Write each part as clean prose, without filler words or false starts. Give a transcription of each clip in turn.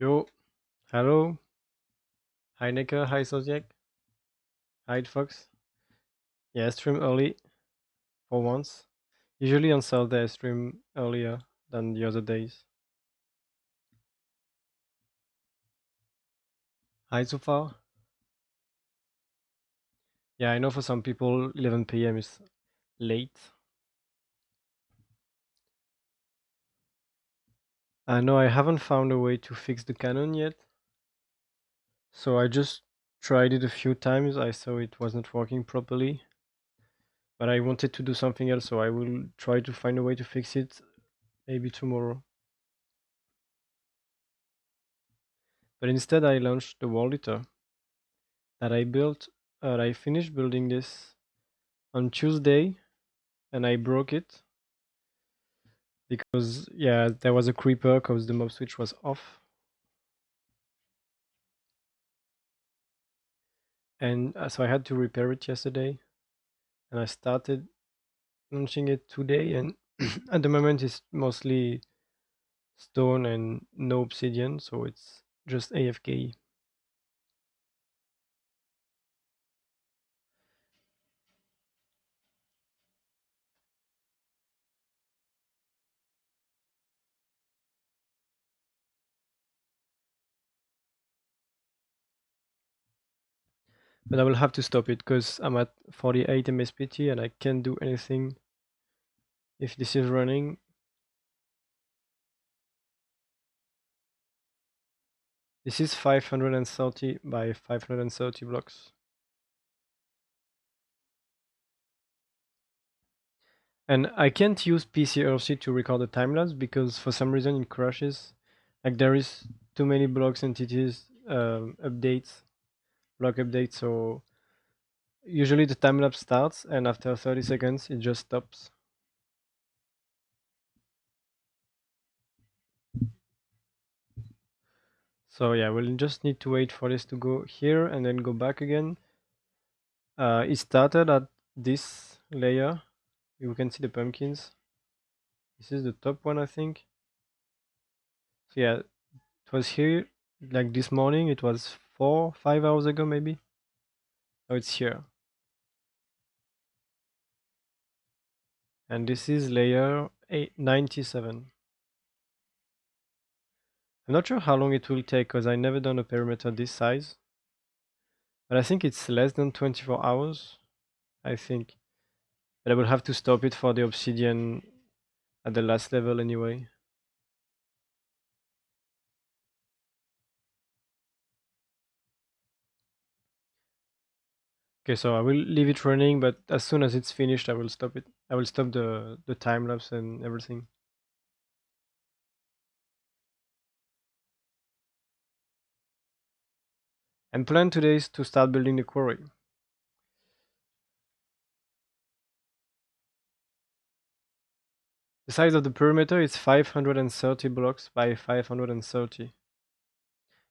Yo, hello. Hi Necker, hi Zodiac, hi Fox. Yeah, I stream early for once. Usually on Saturday I stream earlier than the other days. Hi so far. Yeah, I know for some people 11 p.m. is late. I know I haven't found a way to fix the Canon yet. So I just tried it a few times. I saw it wasn't working properly. But I wanted to do something else, so I will try to find a way to fix it maybe tomorrow. But instead I launched the World Eater that I built. I finished building this on Tuesday and I broke it because yeah, there was a creeper because the mob switch was off. And so I had to repair it yesterday and I started launching it today and at the moment it's mostly stone and no obsidian, so it's just AFK. But I will have to stop it because I'm at 48 MSPT and I can't do anything if this is running. This is 530 by 530 blocks. And I can't use PCRC to record the timelapse because for some reason it crashes. Like there is too many blocks entities updates, block updates. So usually the timelapse starts and after 30 seconds it just stops. So yeah, we'll just need to wait for this to go here and then go back again. It started at this layer. You can see the pumpkins. This is the top one, I think. So yeah, it was here like this morning. It was 4, 5 hours ago maybe. Now it's here. And this is layer 97. I'm not sure how long it will take because I never done a perimeter this size. But I think it's less than 24 hours. I think. But I will have to stop it for the obsidian at the last level anyway. Okay, so I will leave it running, but as soon as it's finished, I will stop it. I will stop the time lapse and everything. And plan today is to start building the quarry. The size of the perimeter is 530 blocks by 530.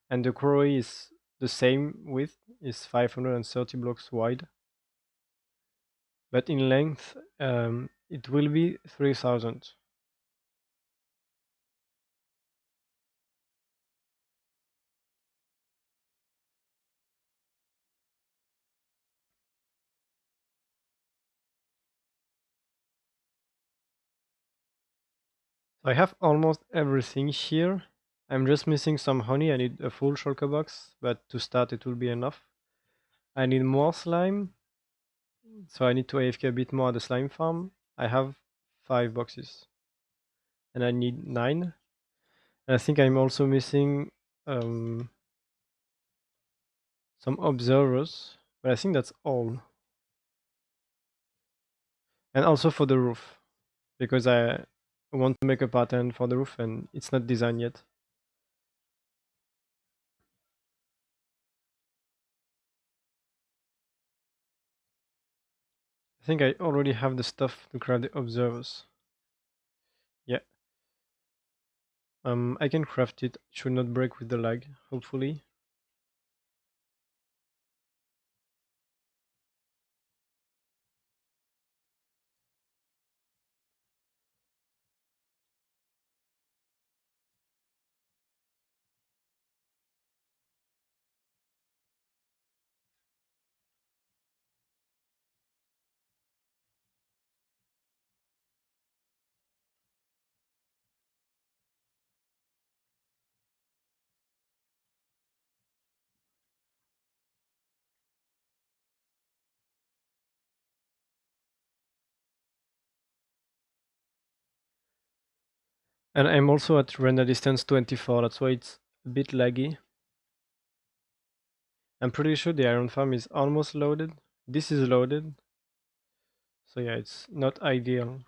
And the quarry is the same width, is 530 blocks wide. But in length, it will be 3000. So I have almost everything here. I'm just missing some honey. I need a full shulker box, but to start it will be enough. I need more slime, so I need to AFK a bit more at the slime farm. I have 5 boxes, and I need 9. And I think I'm also missing um, some observers, but I think that's all. And also for the roof, because I want to make a pattern for the roof and it's not designed yet. I think I already have the stuff to craft the observers. Yeah. I can craft it. It should not break with the lag, hopefully. And I'm also at render distance 24, that's why it's a bit laggy. I'm pretty sure the iron farm is almost loaded. This is loaded. So yeah, it's not ideal.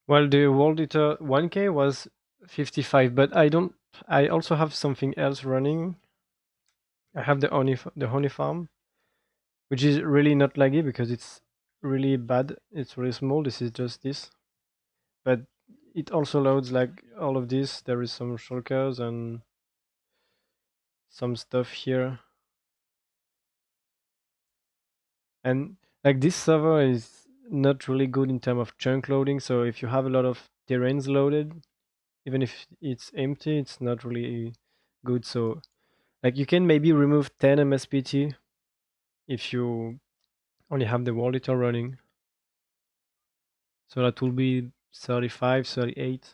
Well, the World Eater 1K was 55, but I also have something else running. I have the honey farm, which is really not laggy because it's really bad. It's really small. This is just this, but it also loads like all of this. There is some shulkers and some stuff here, and like this server is not really good in terms of chunk loading. So if you have a lot of terrains loaded, even if it's empty, it's not really good. So like you can maybe remove 10 MSPT if you only have the wall editor running. So that will be 35, 38.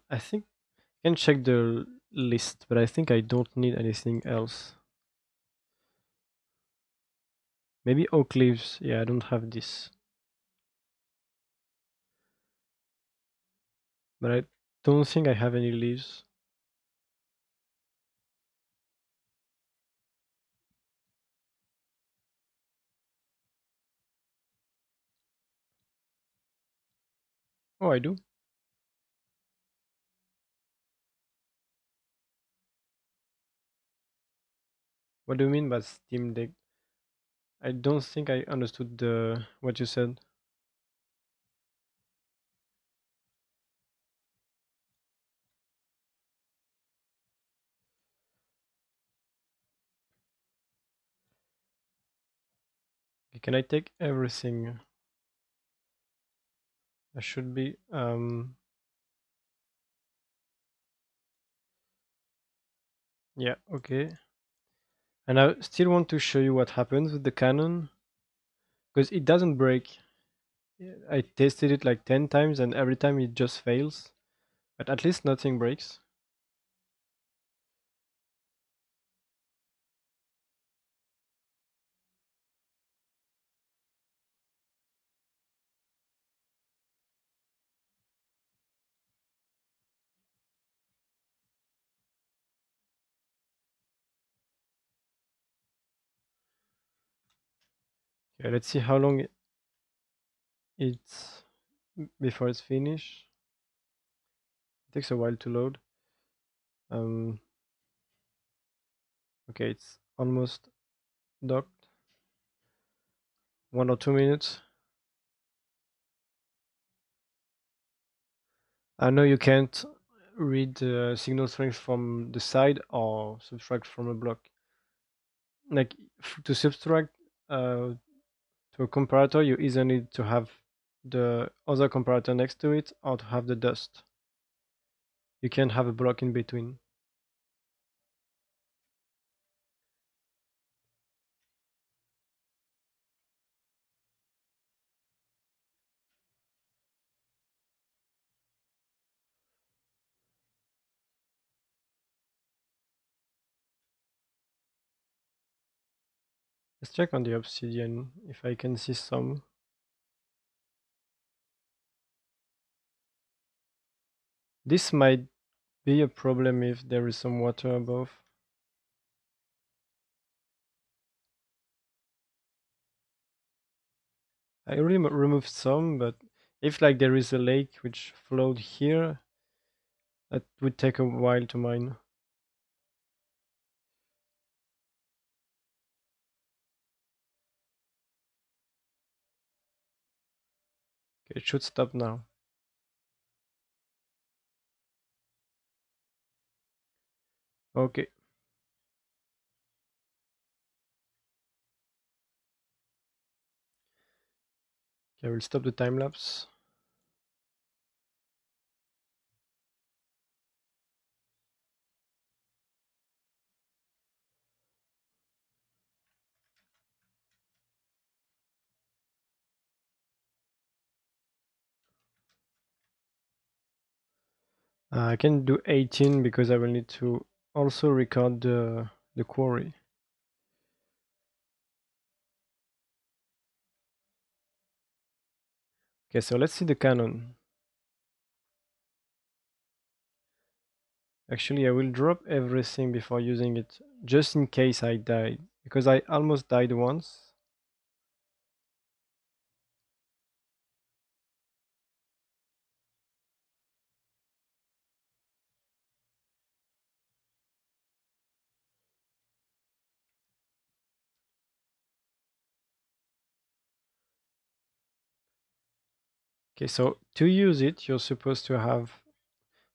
I think I can check the list, but I think I don't need anything else. Maybe oak leaves. Yeah, I don't have this, but I don't think I have any leaves. Oh, I do. What do you mean by Steam Deck? I don't think I understood the what you said. Okay, can I take everything? I should be. Yeah, okay. And I still want to show you what happens with the cannon because it doesn't break. Yeah, I tested it like 10 times and every time it just fails. But at least nothing breaks. Okay, let's see how long it's before it's finished. It takes a while to load. Um, okay, it's almost docked. 1 or 2 minutes. I know you can't read the signal strength from the side or subtract from a block. Like to subtract to a comparator, you either need to have the other comparator next to it or to have the dust. You can't have a block in between. Let's check on the obsidian if I can see some. This might be a problem if there is some water above. I already removed some, but if like there is a lake which flowed here, that would take a while to mine. Okay, it should stop now. Okay. Okay, I will stop the time lapse. I can do 18 because I will need to also record the quarry. Okay, so let's see the cannon. Actually, I will drop everything before using it, just in case I die, because I almost died once. Okay, so to use it, you're supposed to have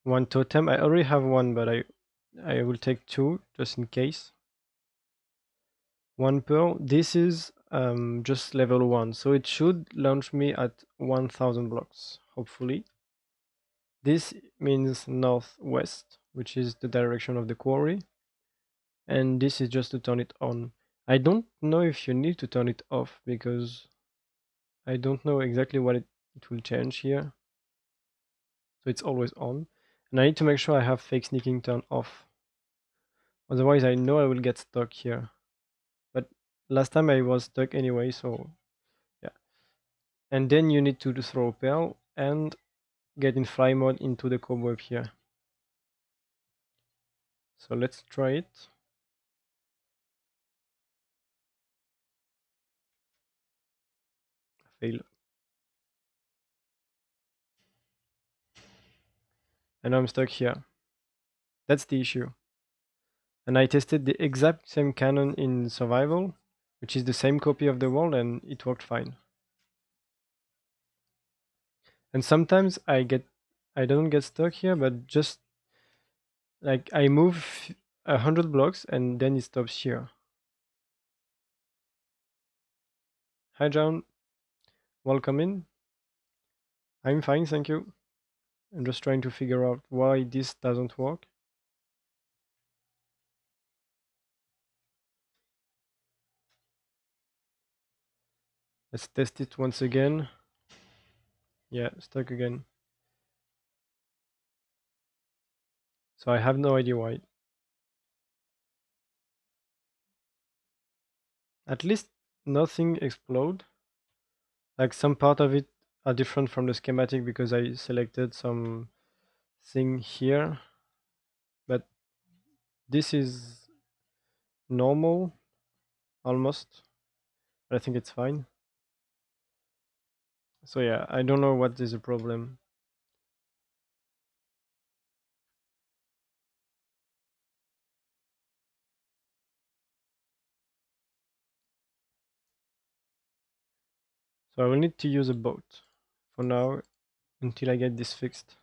one totem. I already have one, but I will take two just in case. One pearl. This is just level 1, so it should launch me at 1000 blocks, hopefully. This means northwest, which is the direction of the quarry, and this is just to turn it on. I don't know if you need to turn it off because I don't know exactly what it will change here. So it's always on. And I need to make sure I have fake sneaking turn off. Otherwise I know I will get stuck here. But last time I was stuck anyway, so yeah. And then you need to throw a pearl and get in fly mode into the cobweb here. So let's try it. Fail. And I'm stuck here. That's the issue. And I tested the exact same cannon in survival, which is the same copy of the world, and it worked fine. And sometimes I don't get stuck here, but just like I move 100 blocks and then it stops here. Hi John, welcome in. I'm fine, thank you. I'm just trying to figure out why this doesn't work. Let's test it once again. Yeah, stuck again. So I have no idea why. At least nothing explode. Like some part of it are different from the schematic because I selected some thing here, but this is normal almost. But I think it's fine. So yeah, I don't know what is the problem. So I will need to use a boat for now until I get this fixed.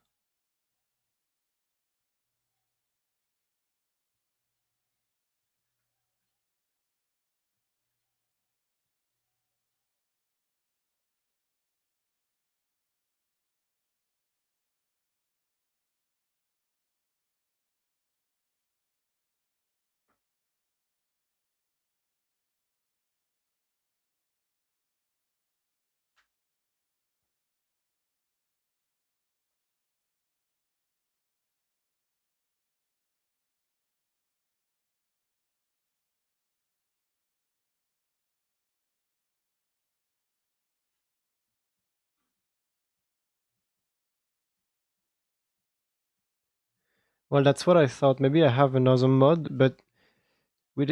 Well, that's what I thought. Maybe I have another mod, but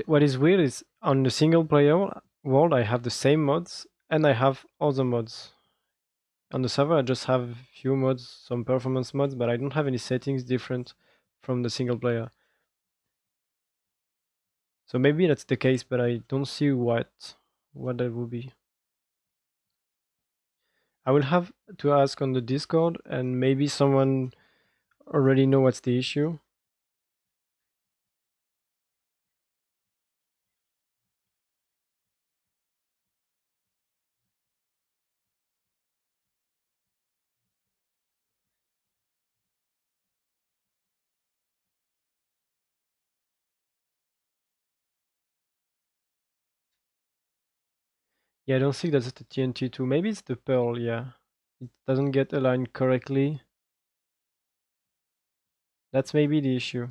what is weird is on the single player world, I have the same mods and I have other mods. On the server, I just have few mods, some performance mods, but I don't have any settings different from the single player. So maybe that's the case, but I don't see what that would be. I will have to ask on the Discord, and maybe someone already know what's the issue. Yeah, I don't think that's the TNT too. Maybe it's the pearl, yeah. It doesn't get aligned correctly. That's maybe the issue.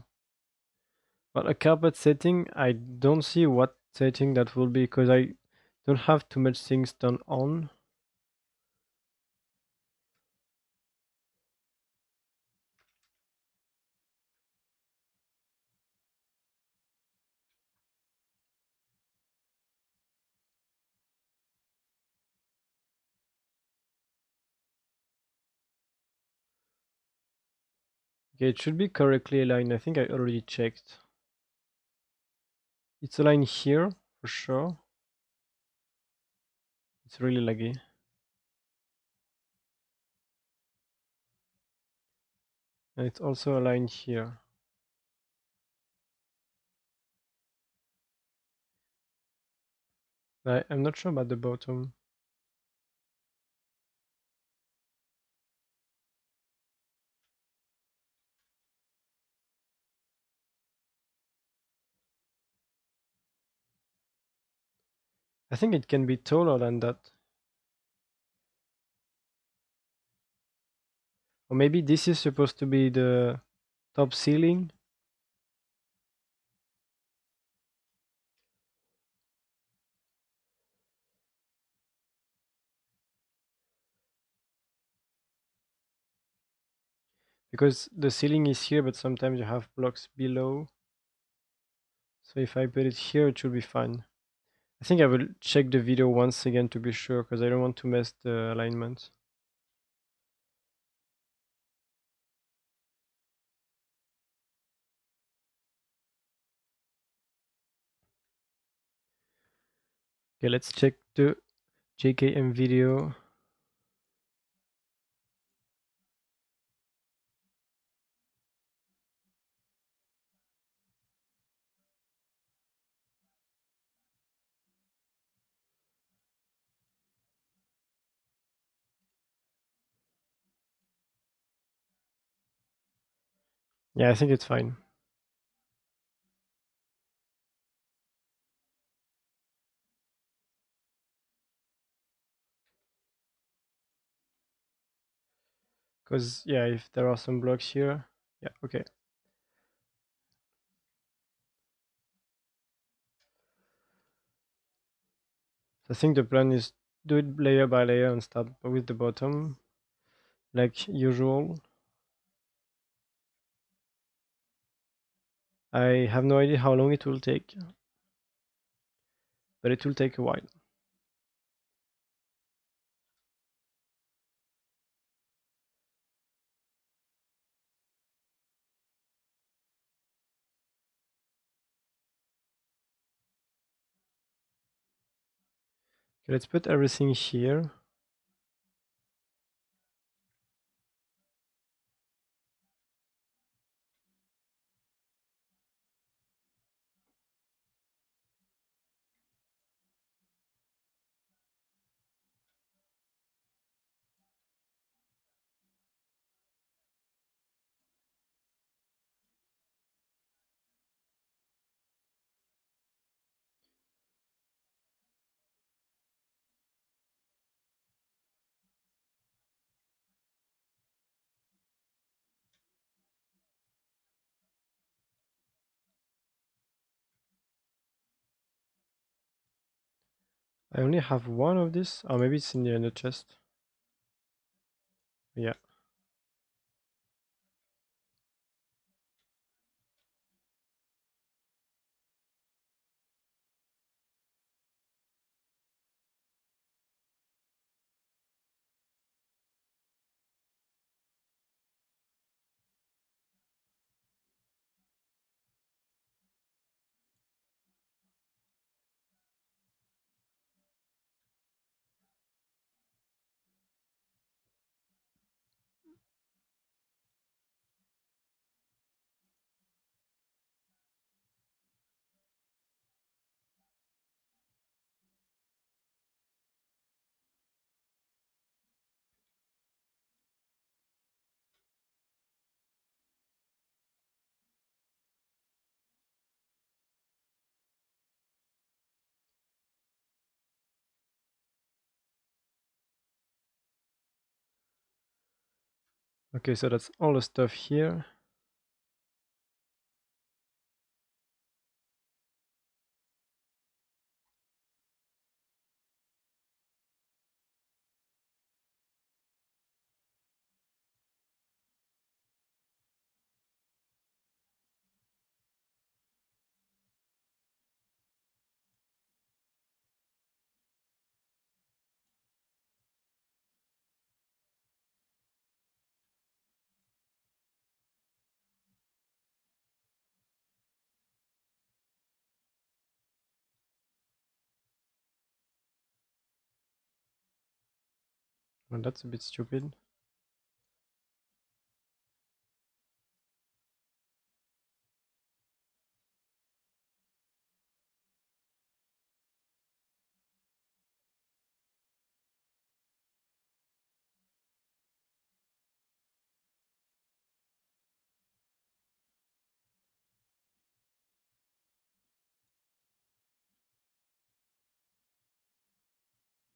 But a carpet setting, I don't see what setting that will be because I don't have too much things turned on. Okay, it should be correctly aligned. I think I already checked. It's aligned here for sure. It's really laggy. And it's also aligned here. I'm not sure about the bottom. I think it can be taller than that. Or maybe this is supposed to be the top ceiling. Because the ceiling is here, but sometimes you have blocks below. So if I put it here, it should be fine. I think I will check the video once again to be sure, because I don't want to mess the alignment. Okay, let's check the JKM video. Yeah, I think it's fine. Because, yeah, if there are some blocks here, yeah, okay. I think the plan is do it layer by layer and start with the bottom, like usual. I have no idea how long it will take, but it will take a while. Okay, let's put everything here. I only have one of this, or maybe it's in the chest. Yeah. Okay, so that's all the stuff here. Well, that's a bit stupid.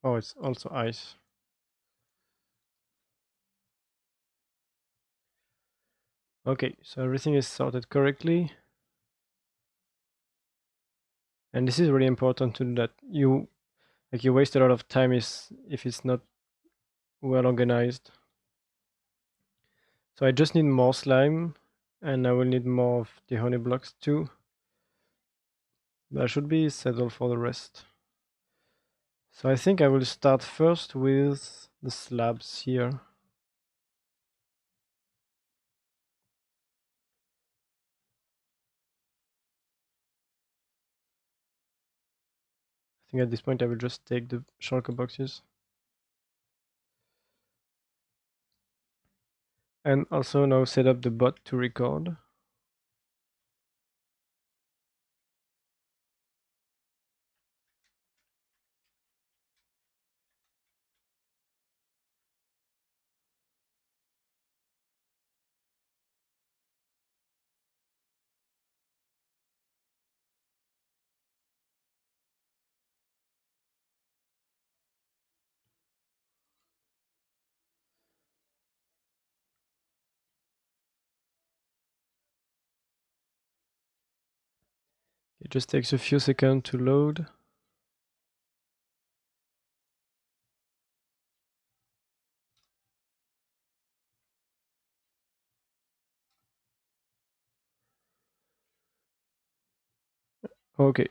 Oh, it's also ice. Okay, so everything is sorted correctly. And this is really important to do that. You waste a lot of time if it's not well organized. So I just need more slime, and I will need more of the honey blocks too. But I should be settled for the rest. So I think I will start first with the slabs here. I think at this point I will just take the shulker boxes. And also now set up the bot to record. It just takes a few seconds to load. Okay.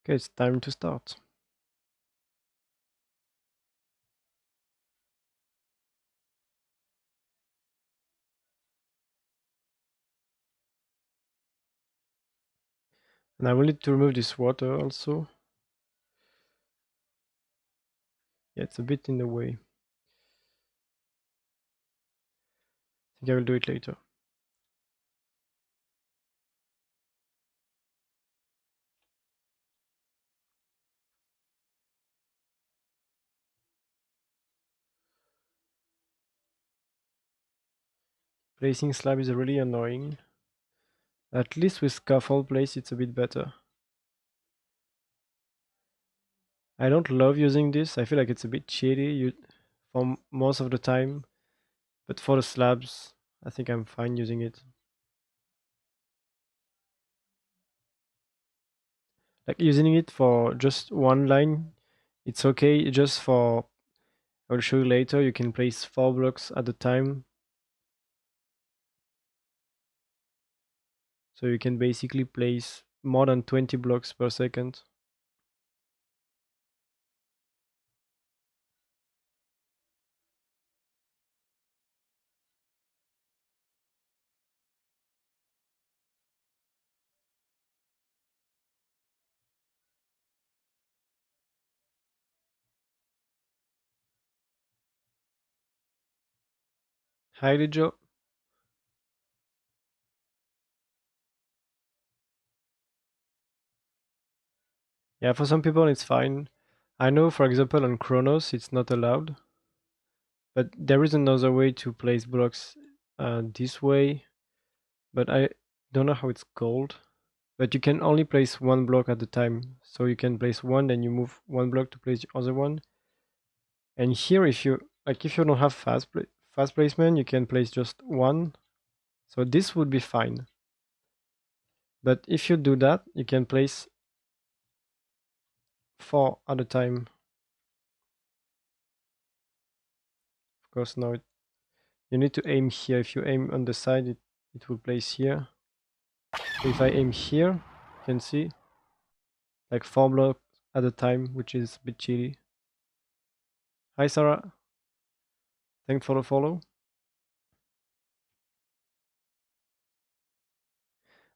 Okay, it's time to start. And I will need to remove this water also. Yeah, it's a bit in the way. I think I will do it later. Placing slab is really annoying. At least with scaffold place it's a bit better. I don't love using this. I feel like it's a bit cheaty for most of the time. But for the slabs, I think I'm fine using it. Like using it for just one line, it's okay. Just for, I'll show you later, you can place 4 blocks at a time. So you can basically place more than 20 blocks per second. Hi, Joe. Yeah, for some people it's fine. I know, for example, on Chronos it's not allowed, but there is another way to place blocks this way, but I don't know how it's called. But you can only place one block at a time. So you can place one, then you move one block to place the other one. And here, if you don't have fast placement, you can place just one. So this would be fine. But if you do that, you can place four at a time. Of course, now you need to aim here. If you aim on the side, it will place here. So if I aim here, you can see like four blocks at a time, which is a bit cheaty. Hi, Sarah. Thanks for the follow.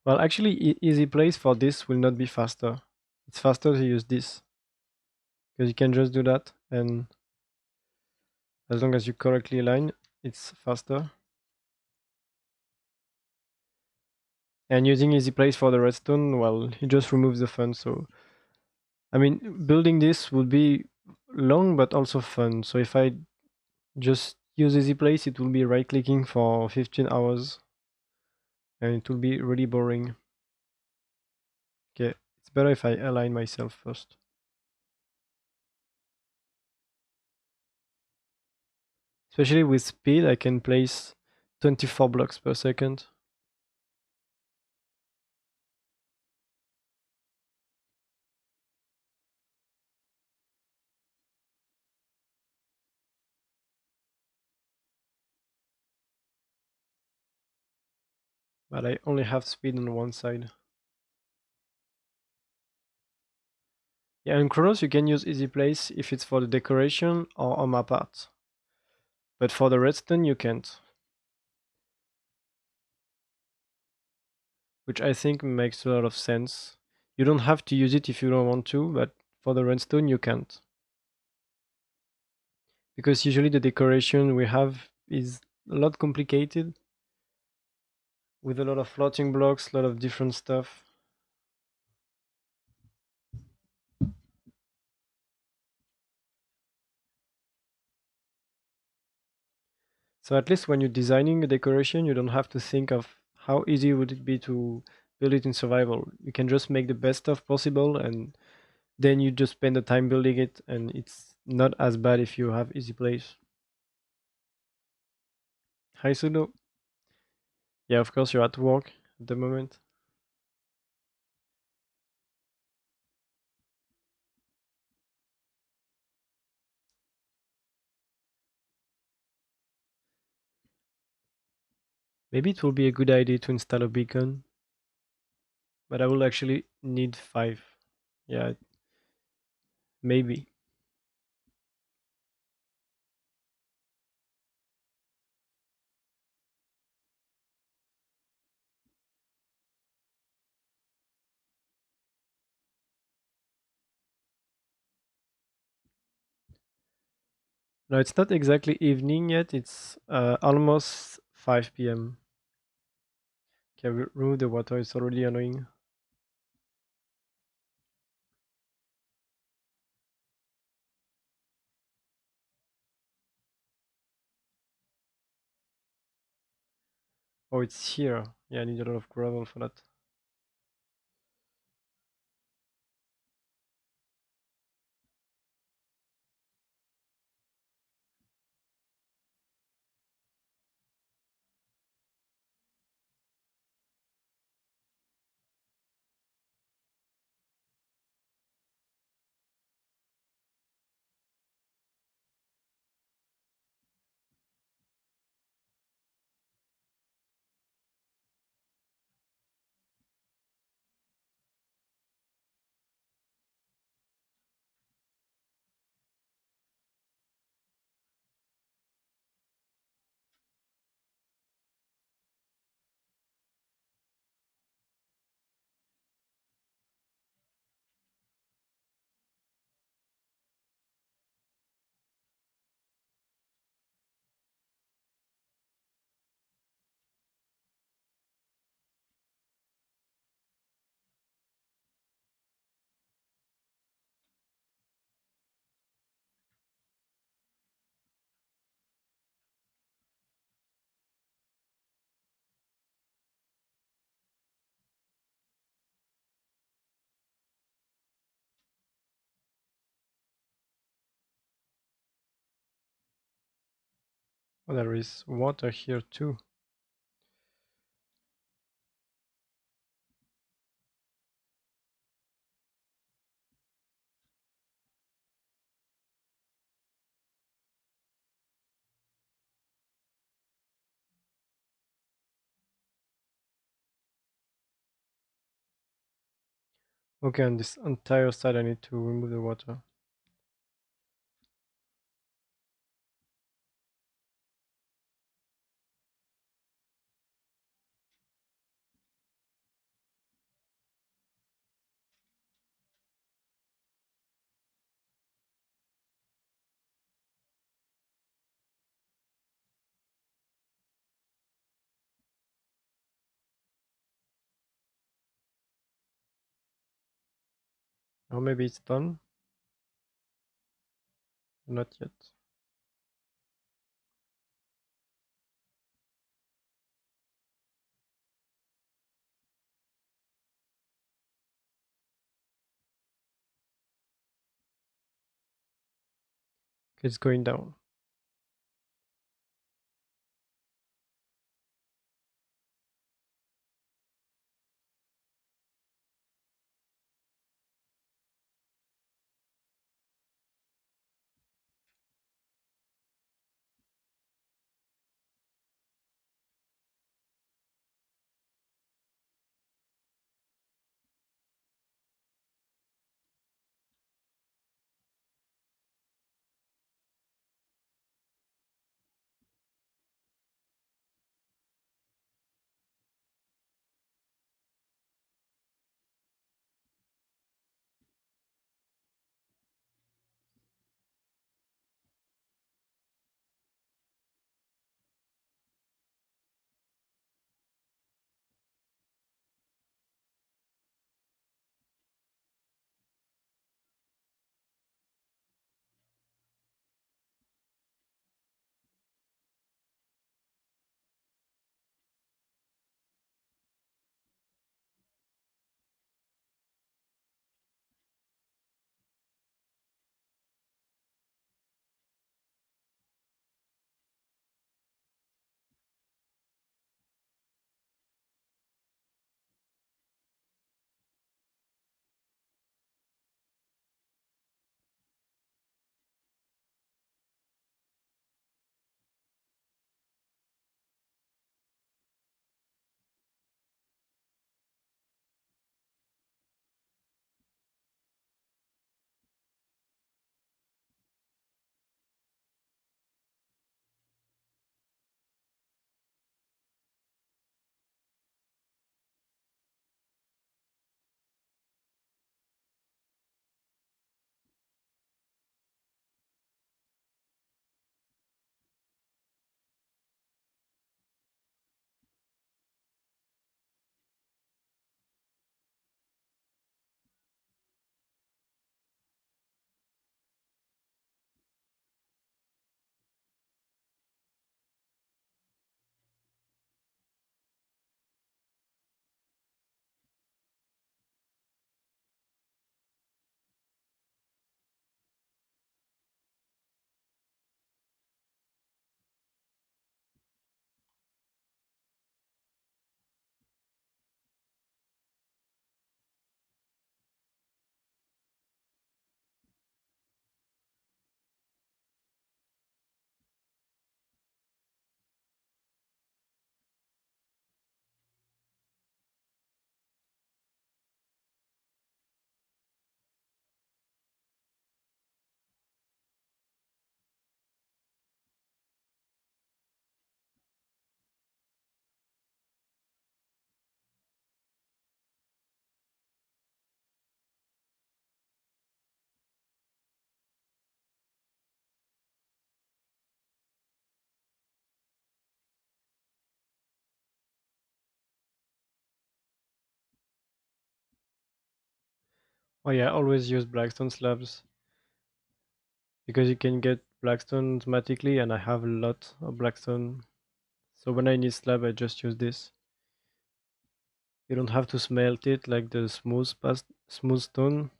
Well, actually, easy place for this will not be faster. It's faster to use this because you can just do that, and as long as you correctly align, it's faster. And using easy place for the redstone, well, it just removes the fun. So, I mean, building this would be long but also fun. So if I just use easy place, it will be right clicking for 15 hours and it will be really boring. Okay, it's better if I align myself first. Especially with speed, I can place 24 blocks per second. But I only have speed on one side. Yeah, in Chronos you can use easy place if it's for the decoration or on map art. But for the redstone you can't. Which I think makes a lot of sense. You don't have to use it if you don't want to, but for the redstone you can't. Because usually the decoration we have is a lot complicated with a lot of floating blocks, a lot of different stuff. So at least when you're designing a decoration, you don't have to think of how easy would it be to build it in survival. You can just make the best stuff possible and then you just spend the time building it and it's not as bad if you have easy place. Hi Sudo. Yeah, of course you're at work at the moment. Maybe it will be a good idea to install a beacon, but I will actually need 5. Yeah, maybe. No, it's not exactly evening yet. It's almost 5 p.m. Okay, remove the water. It's already annoying. Oh, it's here. Yeah, I need a lot of gravel for that. Oh, there is water here too. Okay, on this entire side I need to remove the water. Or maybe it's done? Not yet. Okay, it's going down. Oh yeah, always use blackstone slabs because you can get blackstone automatically and I have a lot of blackstone. So when I need slab I just use this. You don't have to smelt it like the smooth stone,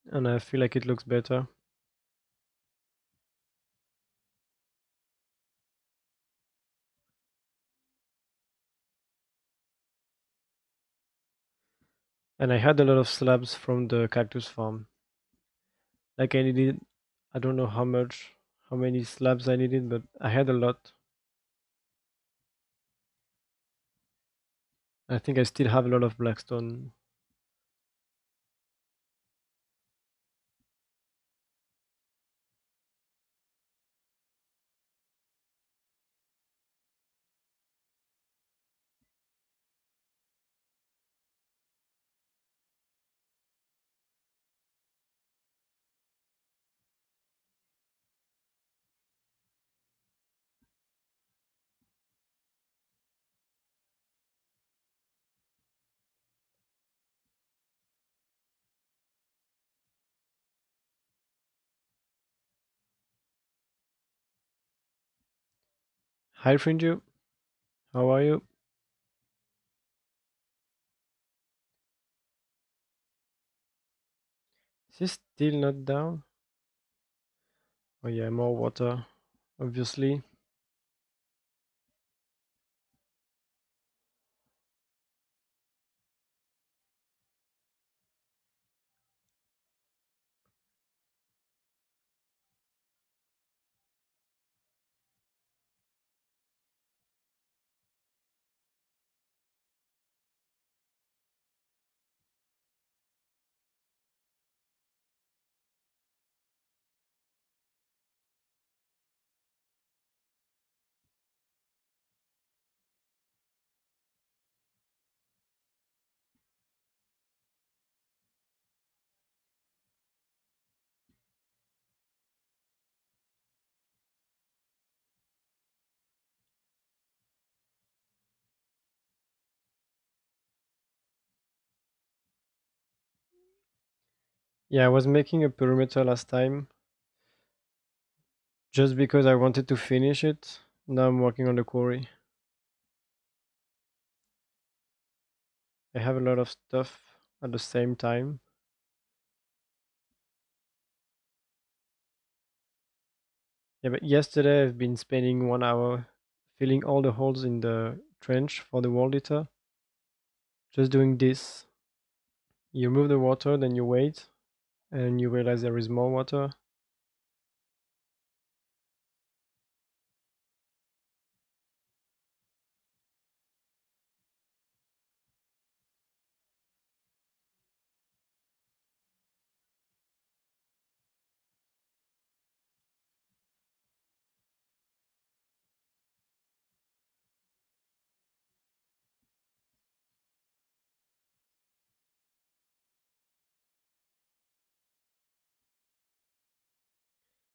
and I feel like it looks better. And I had a lot of slabs from the cactus farm. Like I needed, I don't know how many slabs I needed, but I had a lot. I think I still have a lot of blackstone. Hi Frinju, how are you? Is this still not down? Oh yeah, more water, obviously. Yeah, I was making a perimeter last time just because I wanted to finish it. Now I'm working on the quarry. I have a lot of stuff at the same time. Yeah, but yesterday I've been spending 1 hour filling all the holes in the trench for the wall eater. Just doing this. You move the water, then you wait, and you realize there is more water.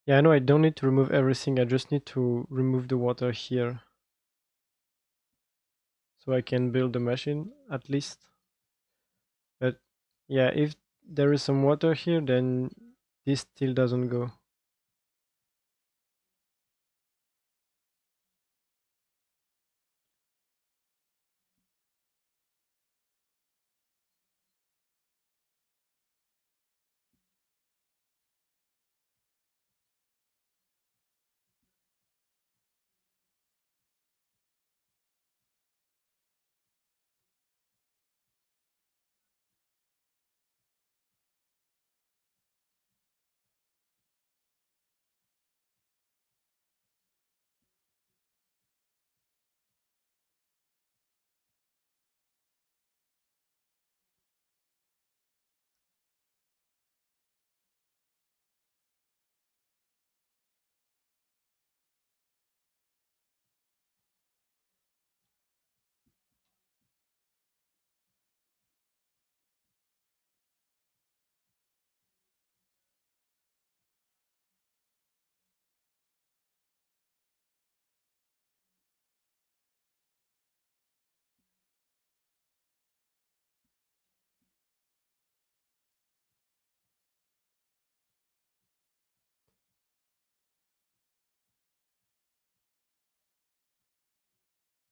Yeah, I know I don't need to remove everything, I just need to remove the water here so I can build the machine at least. But yeah, if there is some water here, then this still doesn't go.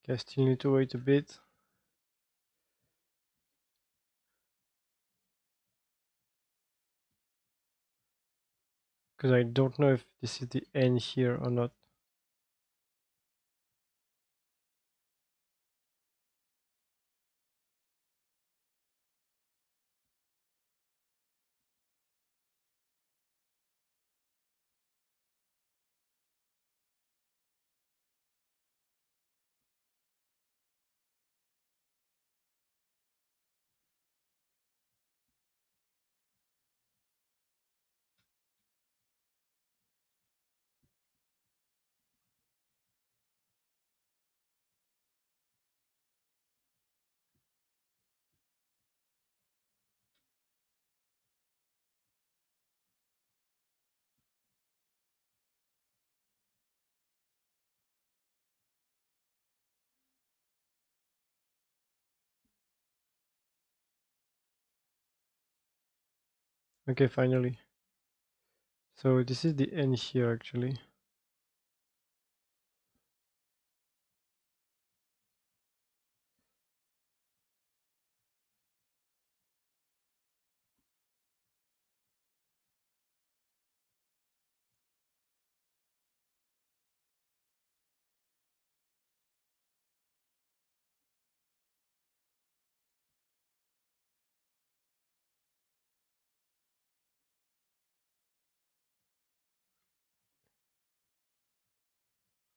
Okay, I still need to wait a bit because I don't know if this is the end here or not. Okay, finally. So this is the end here actually.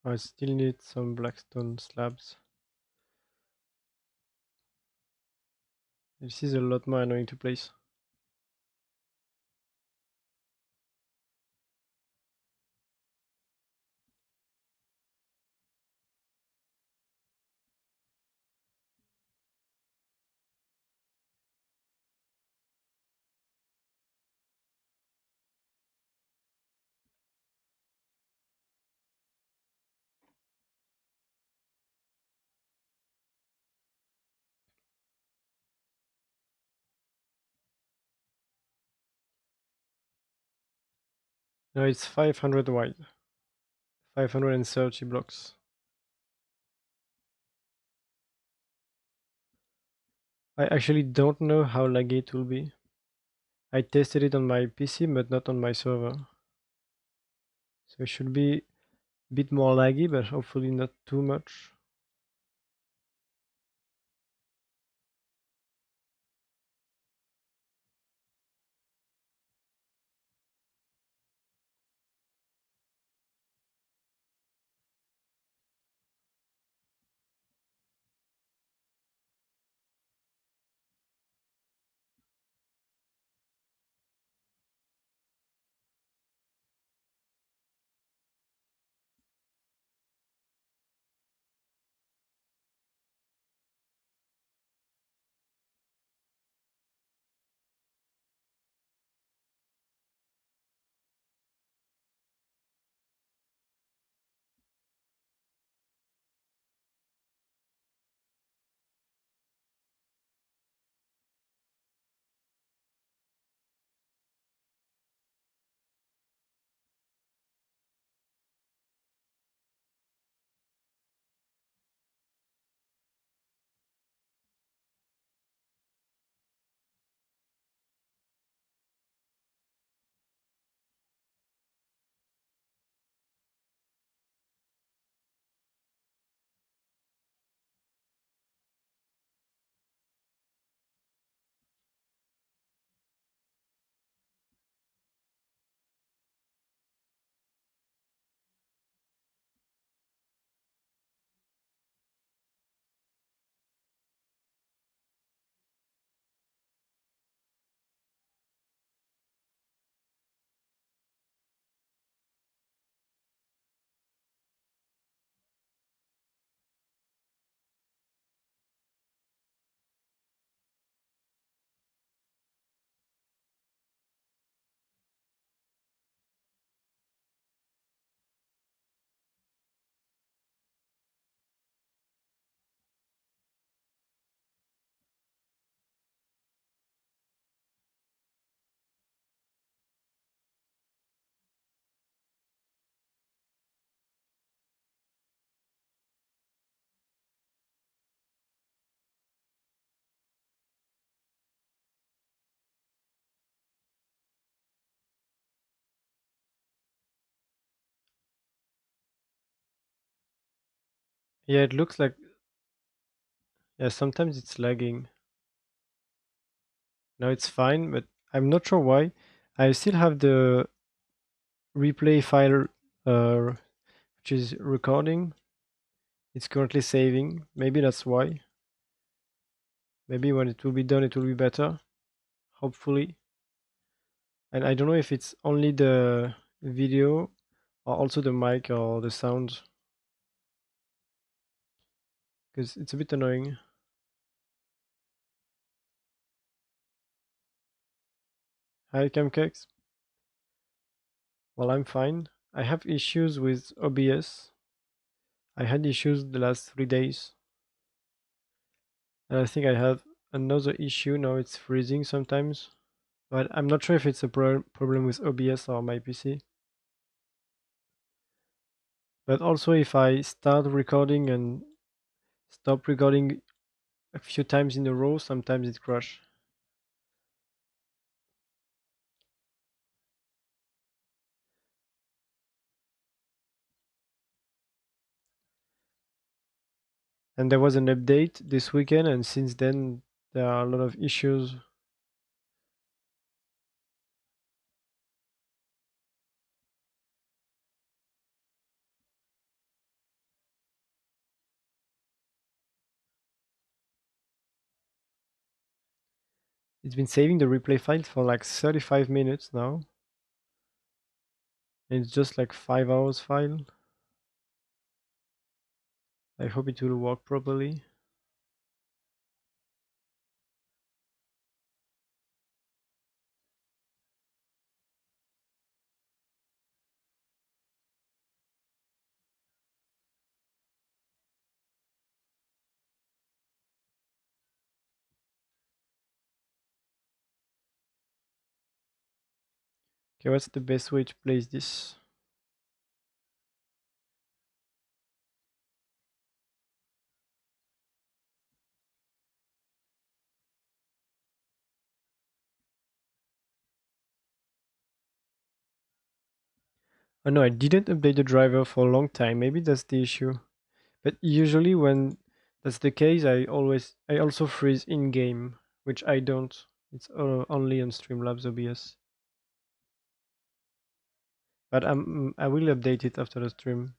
I still need some blackstone slabs. This is a lot more annoying to place. Now it's 500 wide. 530 blocks. I actually don't know how laggy it will be. I tested it on my PC but not on my server. So it should be a bit more laggy, but hopefully not too much. Yeah, it looks like, yeah, sometimes it's lagging. Now it's fine, but I'm not sure why. I still have the replay file, which is recording. It's currently saving. Maybe that's why. Maybe when it will be done, it will be better. Hopefully. And I don't know if it's only the video or also the mic or the sound, because it's a bit annoying. Hi, Camcakes. Well, I'm fine. I have issues with OBS. I had issues the last 3 days. And I think I have another issue now. It's freezing sometimes. But I'm not sure if it's a problem with OBS or my PC. But also if I start recording and stop recording a few times in a row, sometimes it crash. And there was an update this weekend, and since then there are a lot of issues. It's been saving the replay files for like 35 minutes now. And it's just like 5 hours file. I hope it will work properly. Okay, what's the best way to place this? Oh no, I didn't update the driver for a long time. Maybe that's the issue. But usually when that's the case, I also freeze in game, which I don't. It's only on Streamlabs OBS. But I will update it after the stream.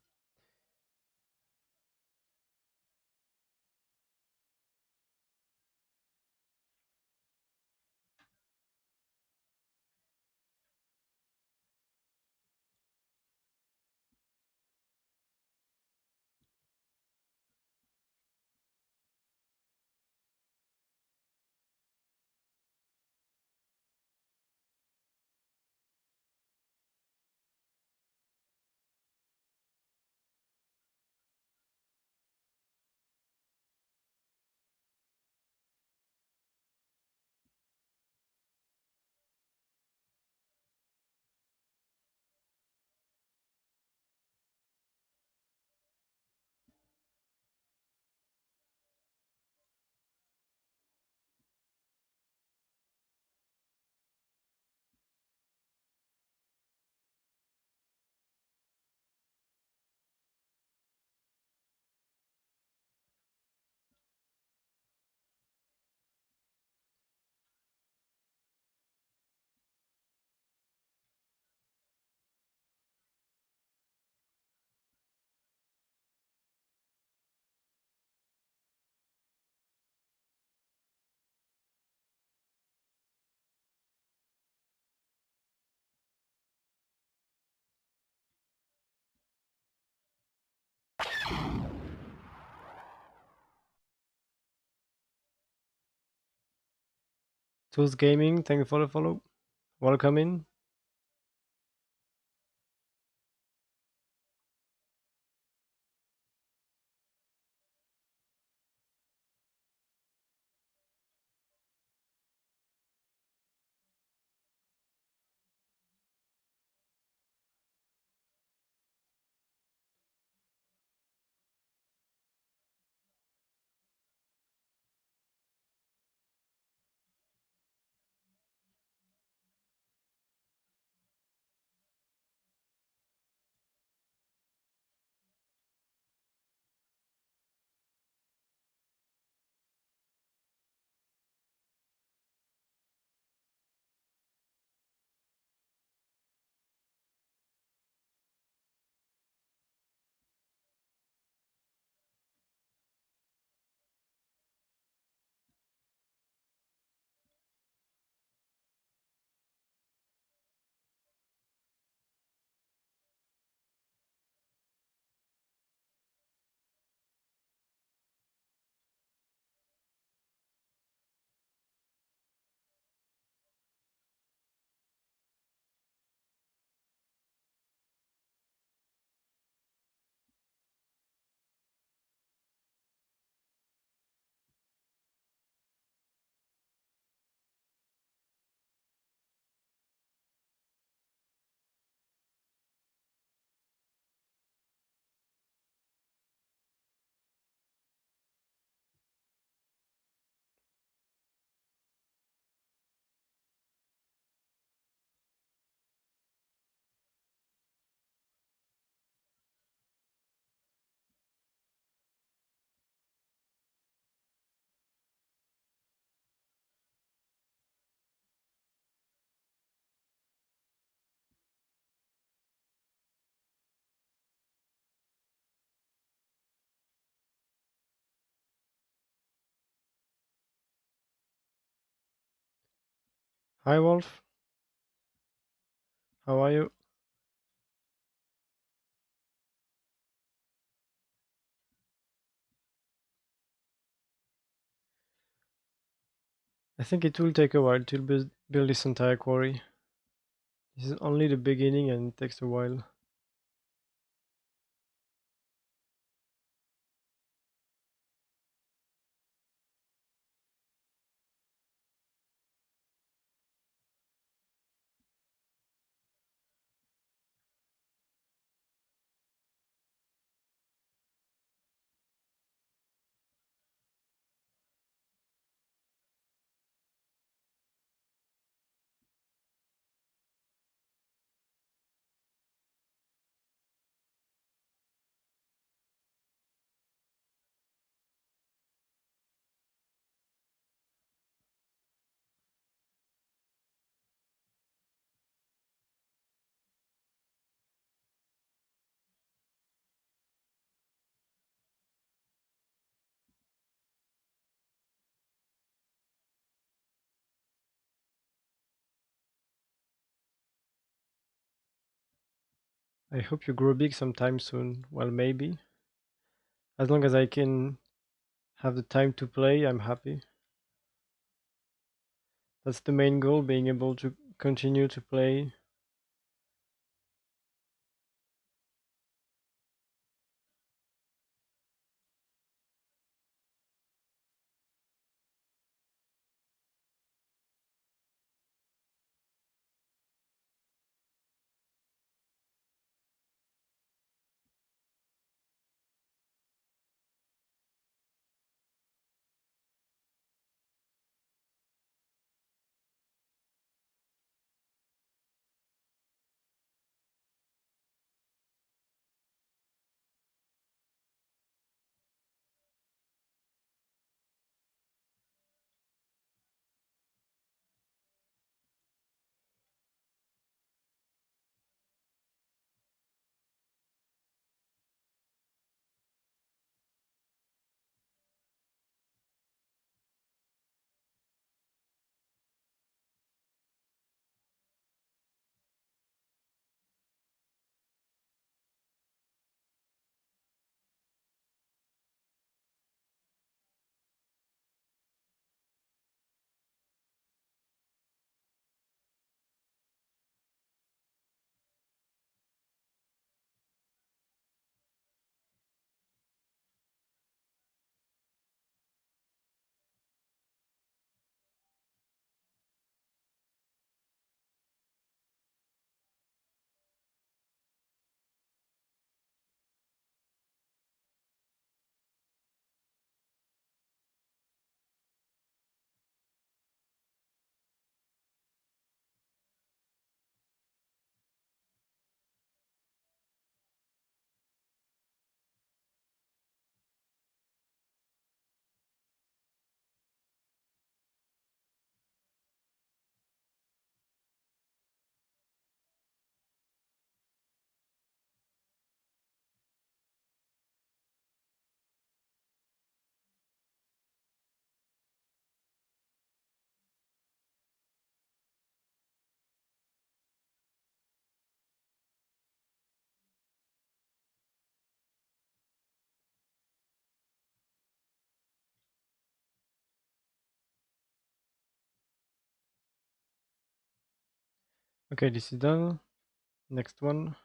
Tools Gaming, thank you for the follow. Welcome in. Hi Wolf, how are you? I think it will take a while to build this entire quarry. This is only the beginning and it takes a while. I hope you grow big sometime soon. Well, maybe. As long as I can have the time to play, I'm happy. That's the main goal, being able to continue to play. Okay, this is done. Next one.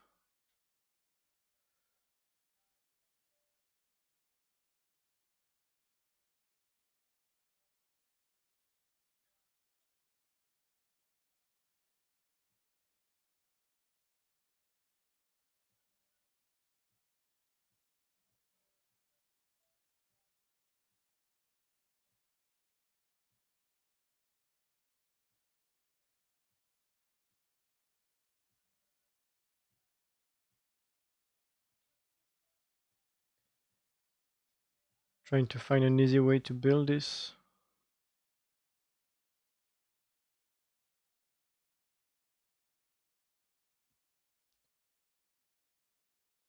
Trying to find an easy way to build this.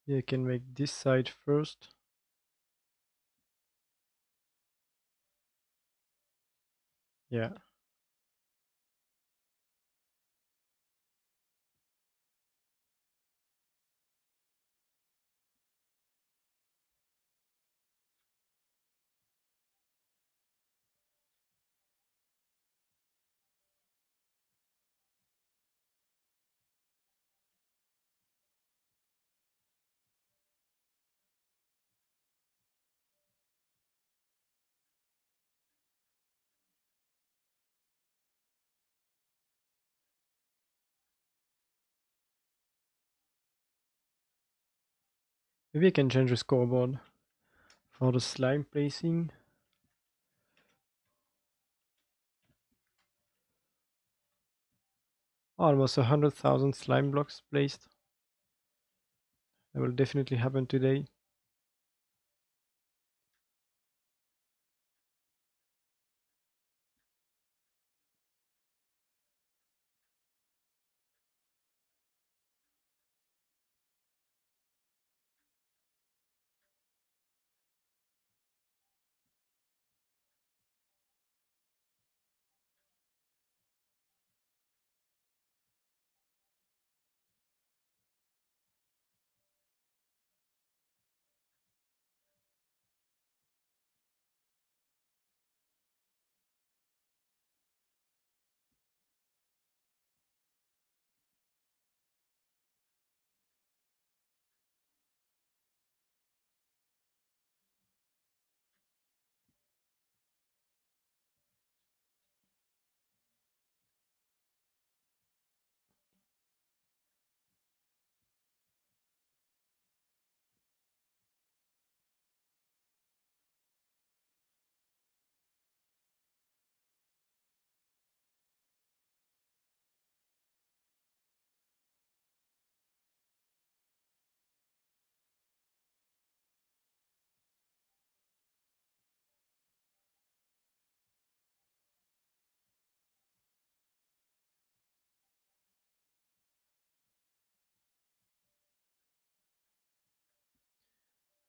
Yeah, I can make this side first. Yeah. Maybe I can change the scoreboard for the slime placing. Almost 100,000 slime blocks placed. That will definitely happen today.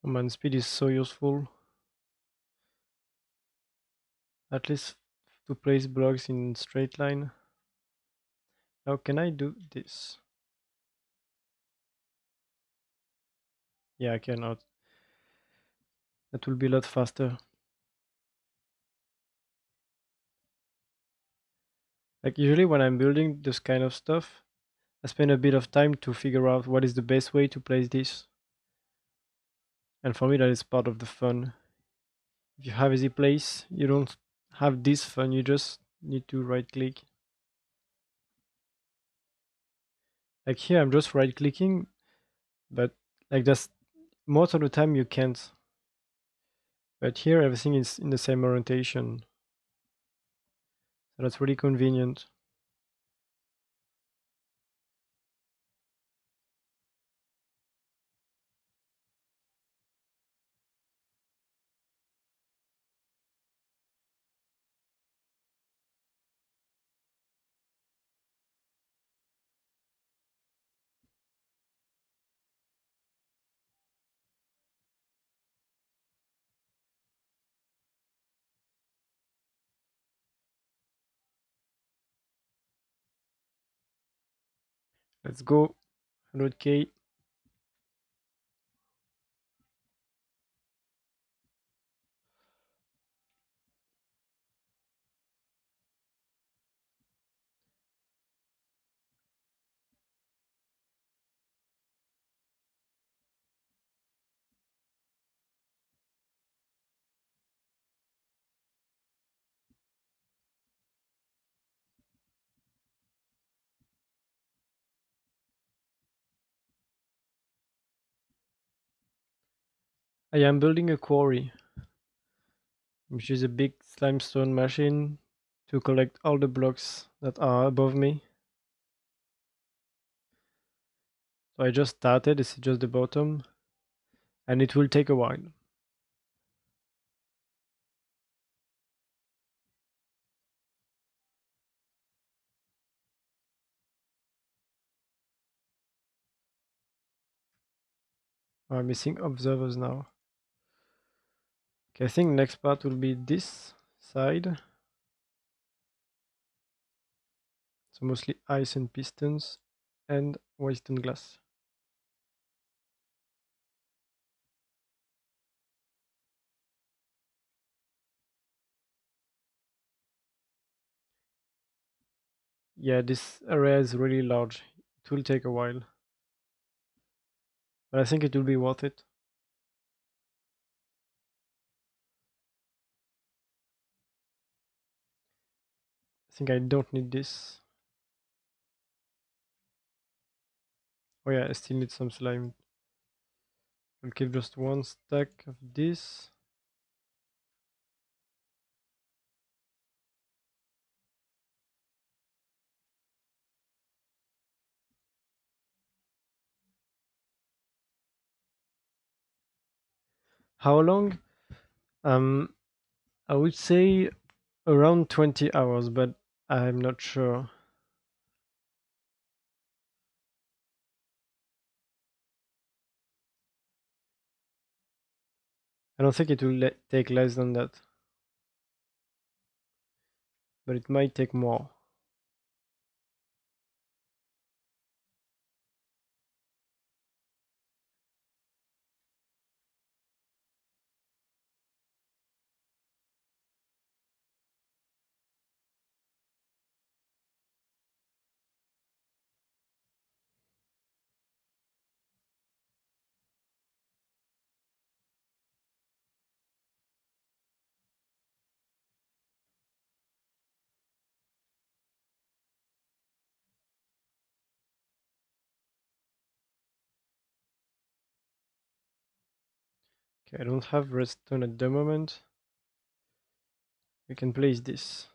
Oh man, speed is so useful. At least to place blocks in straight line. Now can I do this? Yeah, I cannot. That will be a lot faster. Like usually when I'm building this kind of stuff, I spend a bit of time to figure out what is the best way to place this. And for me that is part of the fun. If you have easy place, you don't have this fun, you just need to right click. Like here I'm just right clicking, but like that's most of the time you can't. But here everything is in the same orientation. So that's really convenient. Let's go 100k. I am building a quarry, which is a big limestone machine to collect all the blocks that are above me. So I just started, this is just the bottom, and it will take a while. I'm missing observers now. Okay, I think next part will be this side. So mostly ice and pistons and western glass. Yeah, this area is really large. It will take a while, but I think it will be worth it. I think I don't need this. Oh yeah, I still need some slime. I'll keep just one stack of this. How long? Um, I would say around 20 hours, but I'm not sure. I don't think it will take less than that, but it might take more. Okay, I don't have redstone at the moment. We can place this.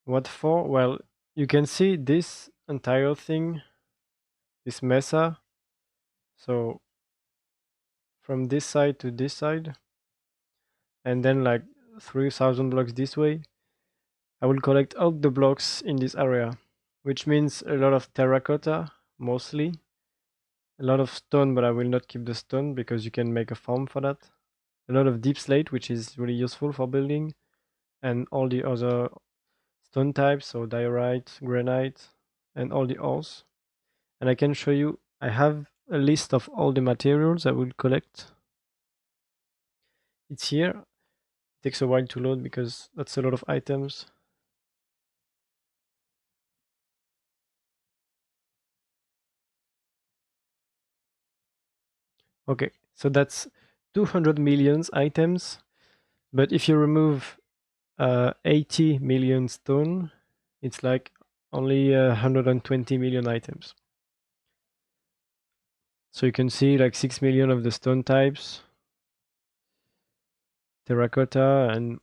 What for? Well, you can see this entire thing, this mesa. So from this side to this side, and then like 3,000 blocks this way, I will collect all the blocks in this area, which means a lot of terracotta, mostly. A lot of stone, but I will not keep the stone because you can make a farm for that. A lot of deep slate, which is really useful for building, and all the other stone types, so diorite, granite, and all the ores. And I can show you, I have a list of all the materials I will collect. It's here. It takes a while to load because that's a lot of items. Okay, so that's 200 million items. But if you remove 80 million stone, it's like only 120 million items. So you can see like 6 million of the stone types, terracotta and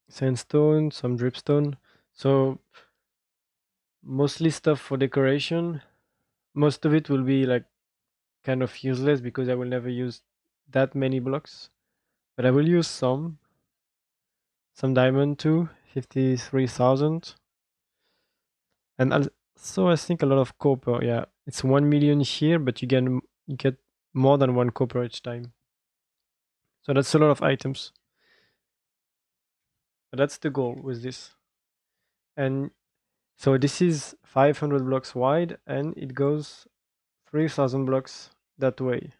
sandstone, some dripstone. So mostly stuff for decoration. Most of it will be like kind of useless because I will never use that many blocks. But I will use some diamond too, 53,000. And also I think a lot of copper. Yeah, it's 1 million here, but you get more than one copper each time. So that's a lot of items. But that's the goal with this. And so this is 500 blocks wide and it goes 3,000 blocks that way.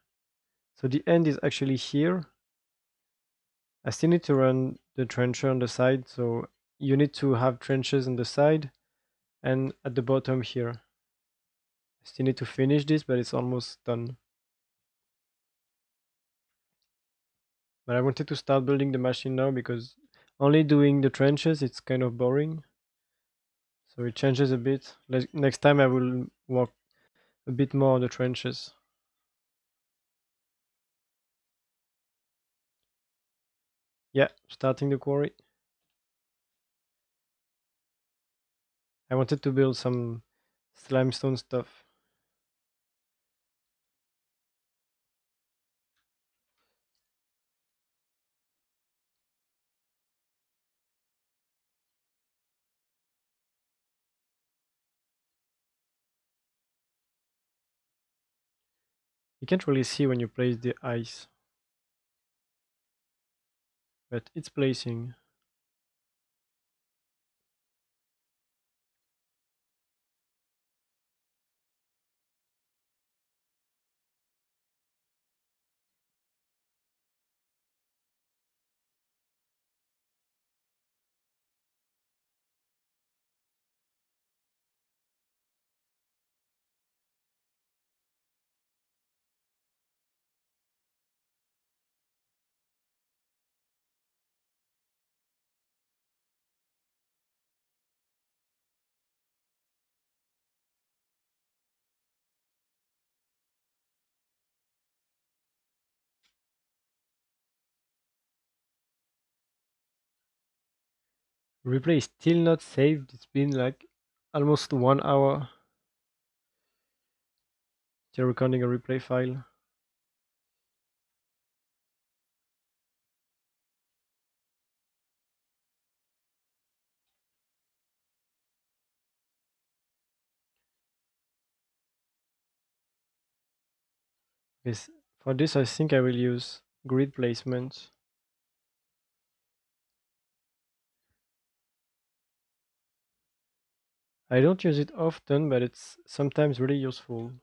So the end is actually here. I still need to run the trencher on the side. So you need to have trenches on the side and at the bottom here. I still need to finish this, but it's almost done. But I wanted to start building the machine now because only doing the trenches, it's kind of boring. So it changes a bit. Next time I will work a bit more on the trenches. Yeah, starting the quarry. I wanted to build some limestone stuff. You can't really see when you place the ice, but it's placing. Replay is still not saved. It's been like almost 1 hour till recording a replay file. Yes, for this I think I will use grid placement. I don't use it often, but it's sometimes really useful.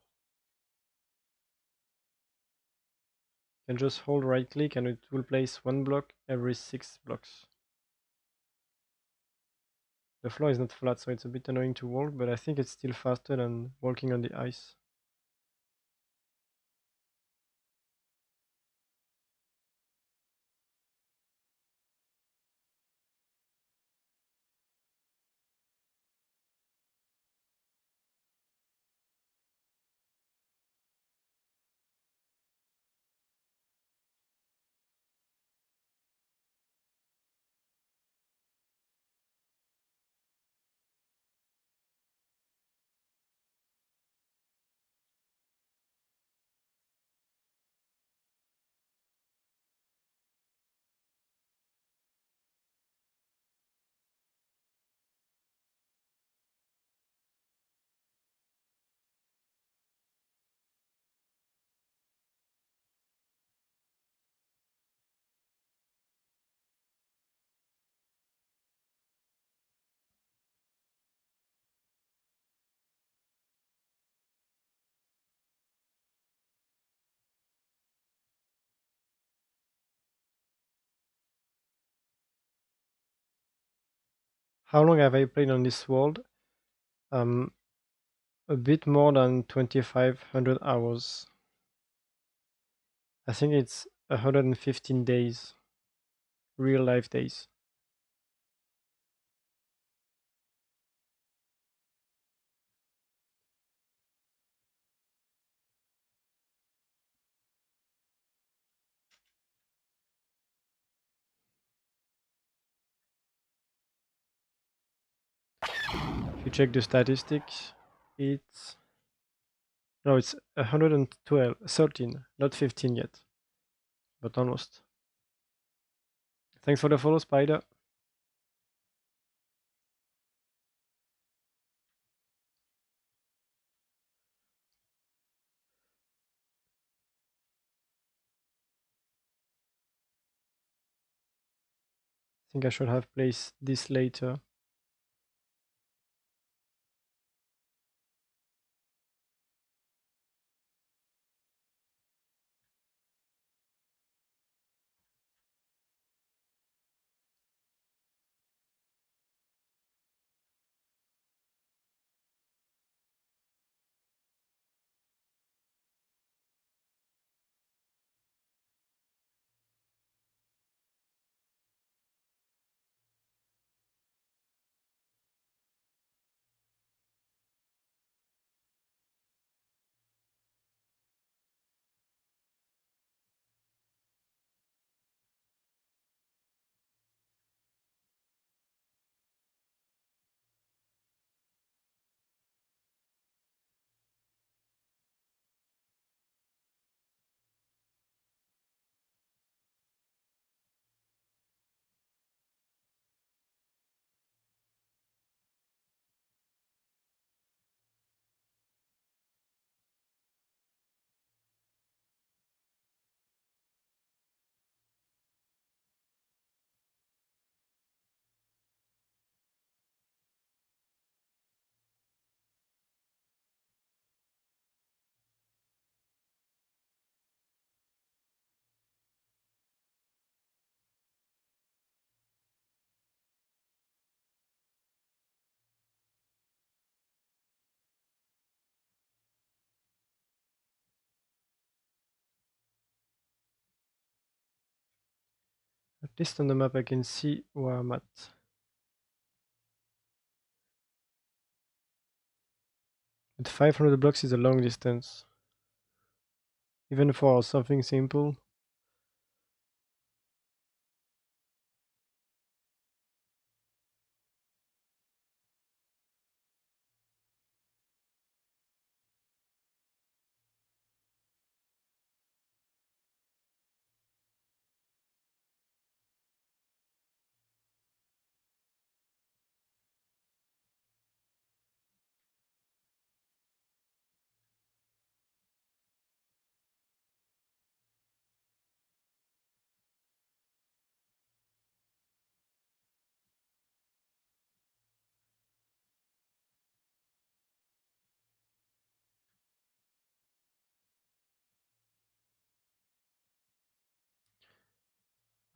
You can just hold right click and it will place one block every 6 blocks. The floor is not flat, so it's a bit annoying to walk, but I think it's still faster than walking on the ice. How long have I played on this world? Um, a bit more than 2500 hours. I think it's 115 days, real life days. If you check the statistics, it's no, it's 112, 13, not 15 yet, but almost. Thanks for the follow, Spider. I think I should have placed this later. At least on the map I can see where I'm at. But 500 blocks is a long distance. Even for something simple.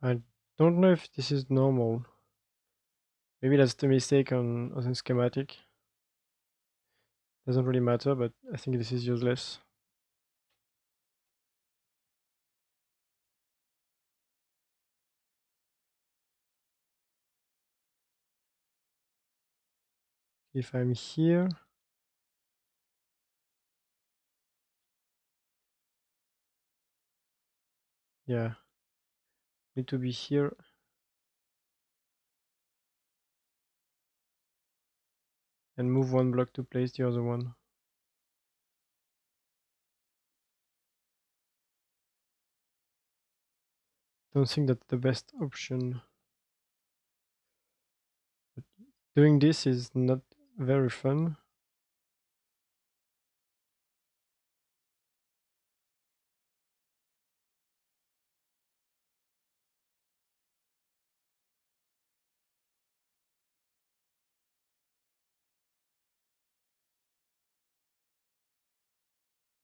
I don't know if this is normal. Maybe that's the mistake on the schematic. Doesn't really matter, but I think this is useless. If I'm here, yeah, need to be here and move one block to place the other one. Don't think that's the best option. But doing this is not very fun.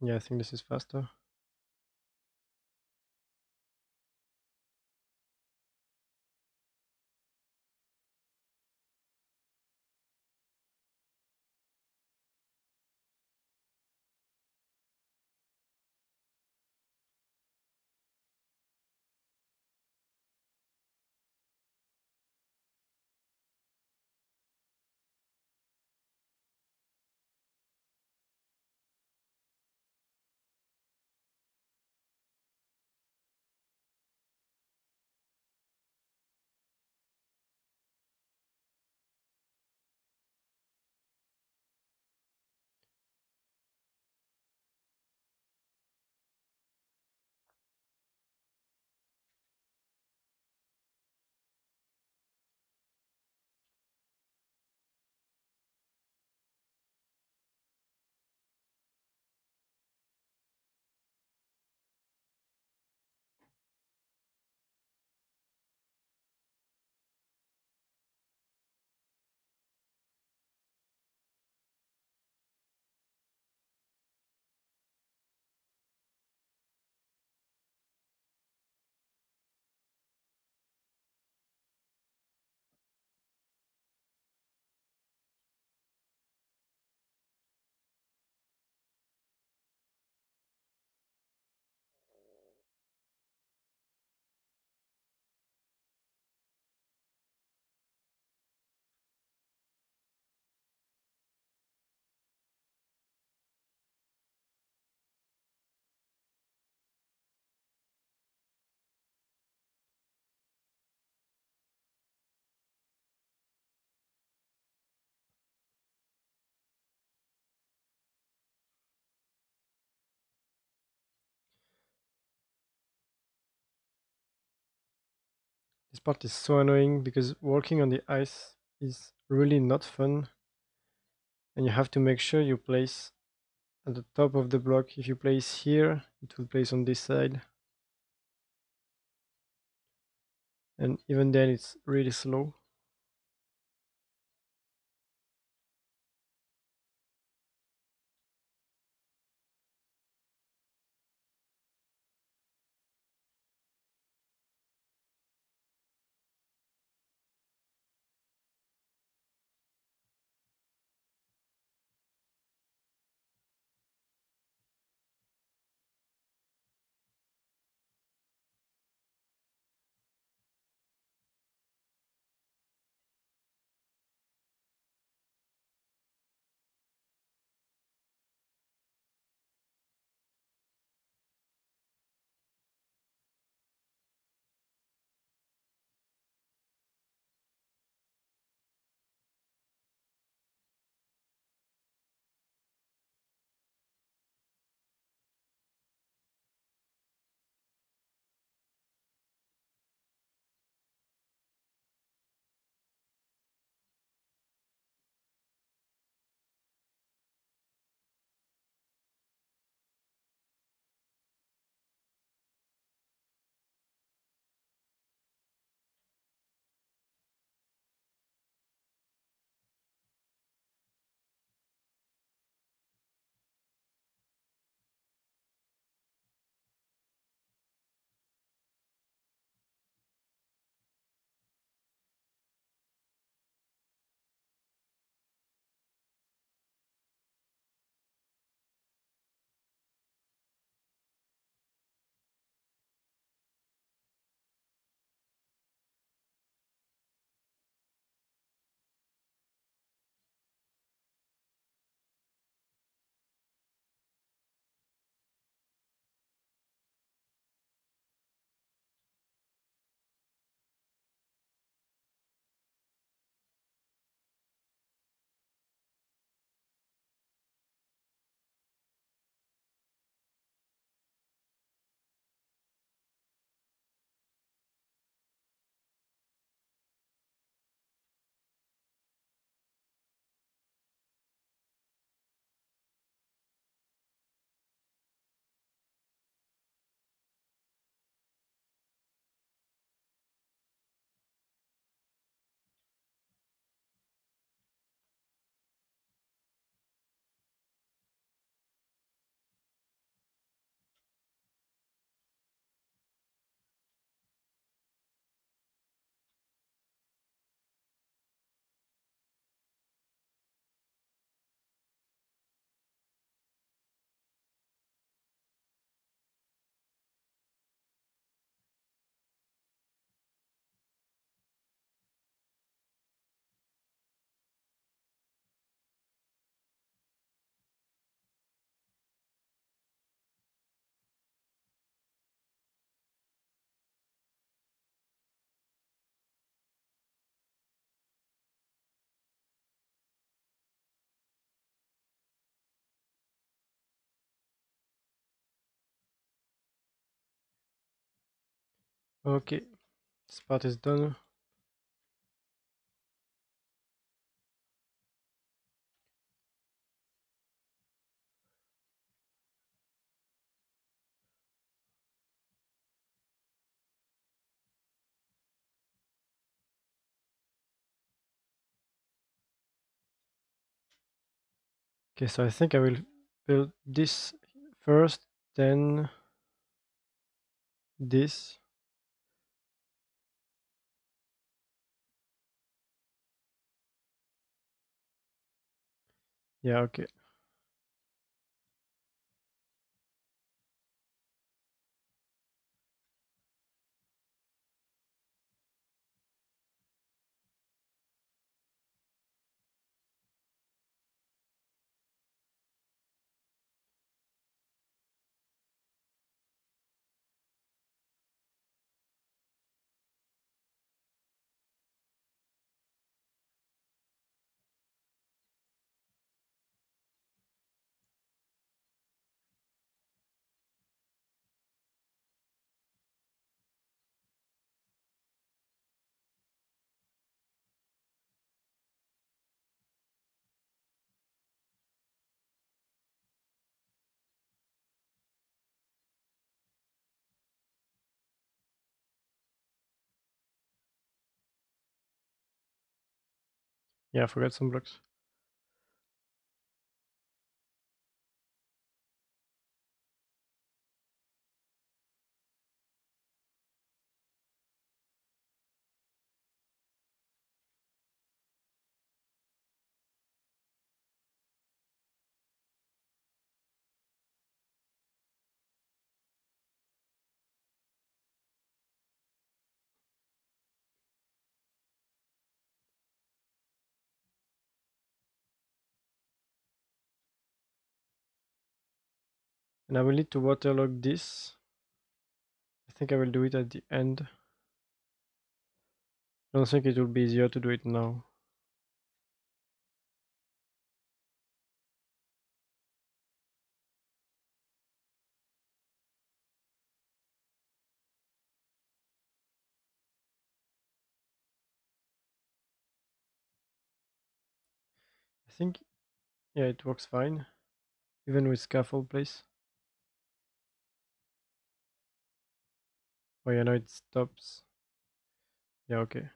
Yeah, I think this is faster. This part is so annoying because walking on the ice is really not fun, and you have to make sure you place at the top of the block. If you place here, it will place on this side, and even then it's really slow. Okay, this part is done. Okay, so I think I will build this first, then this. Yeah, okay. Yeah, I forgot some blocks. And I will need to waterlog this. I think I will do it at the end. I don't think it will be easier to do it now. I think, yeah, it works fine, even with scaffold place. Oh yeah, now it stops. Yeah, okay.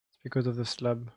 It's because of the slab.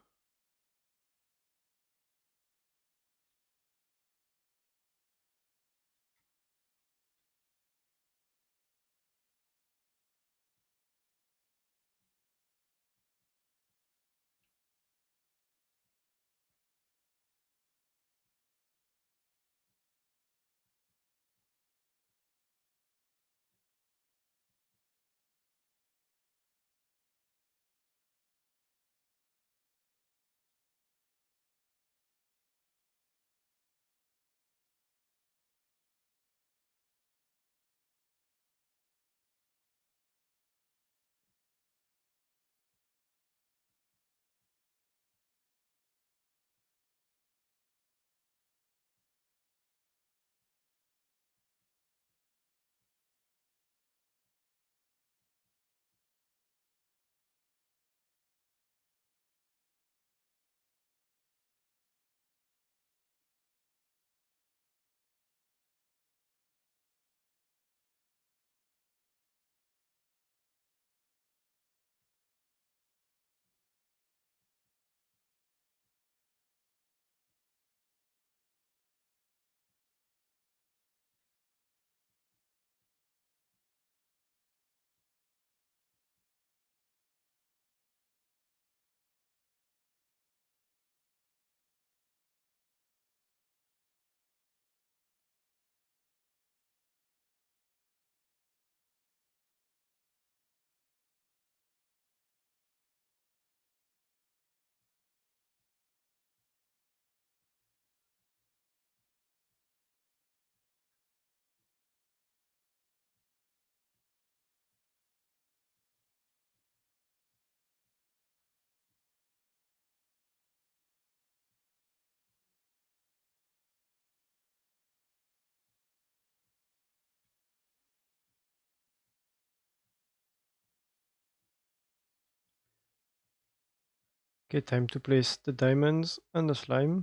Okay, time to place the diamonds and the slime.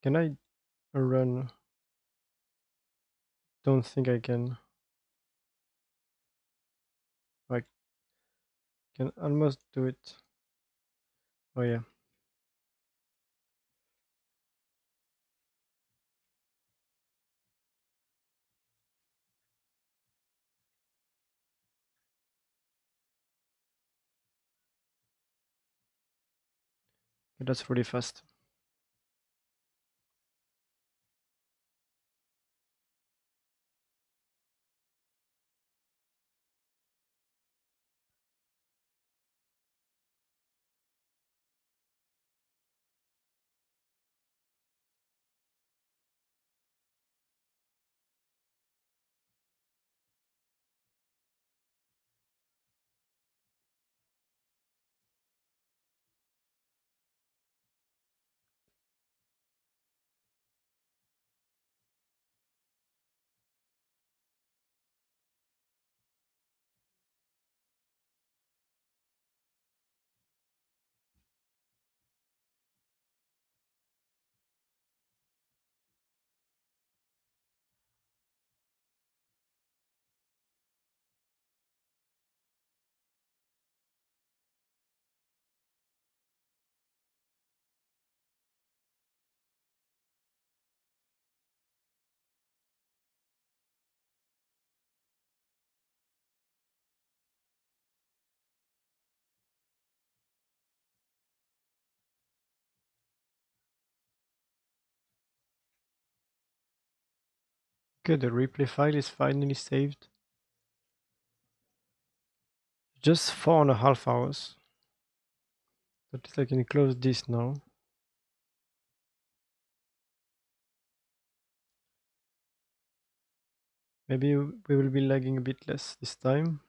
Can I run? Don't think I can. I can almost do it. Oh yeah. Okay, that's really fast. Okay, the replay file is finally saved. Just 4.5 hours. At least I can close this now. Maybe we will be lagging a bit less this time.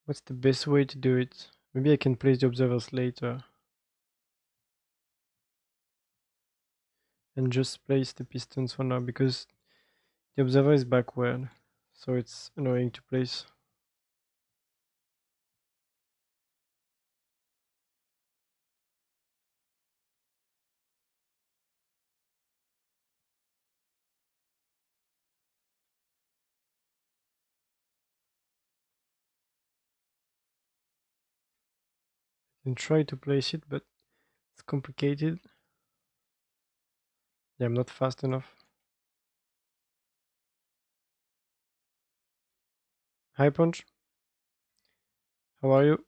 What's the best way to do it? Maybe I can place the observers later and just place the pistons for now because the observer is backward, so it's annoying to place. I can try to place it, but it's complicated. Yeah, I'm not fast enough. Hi Punch, how are you?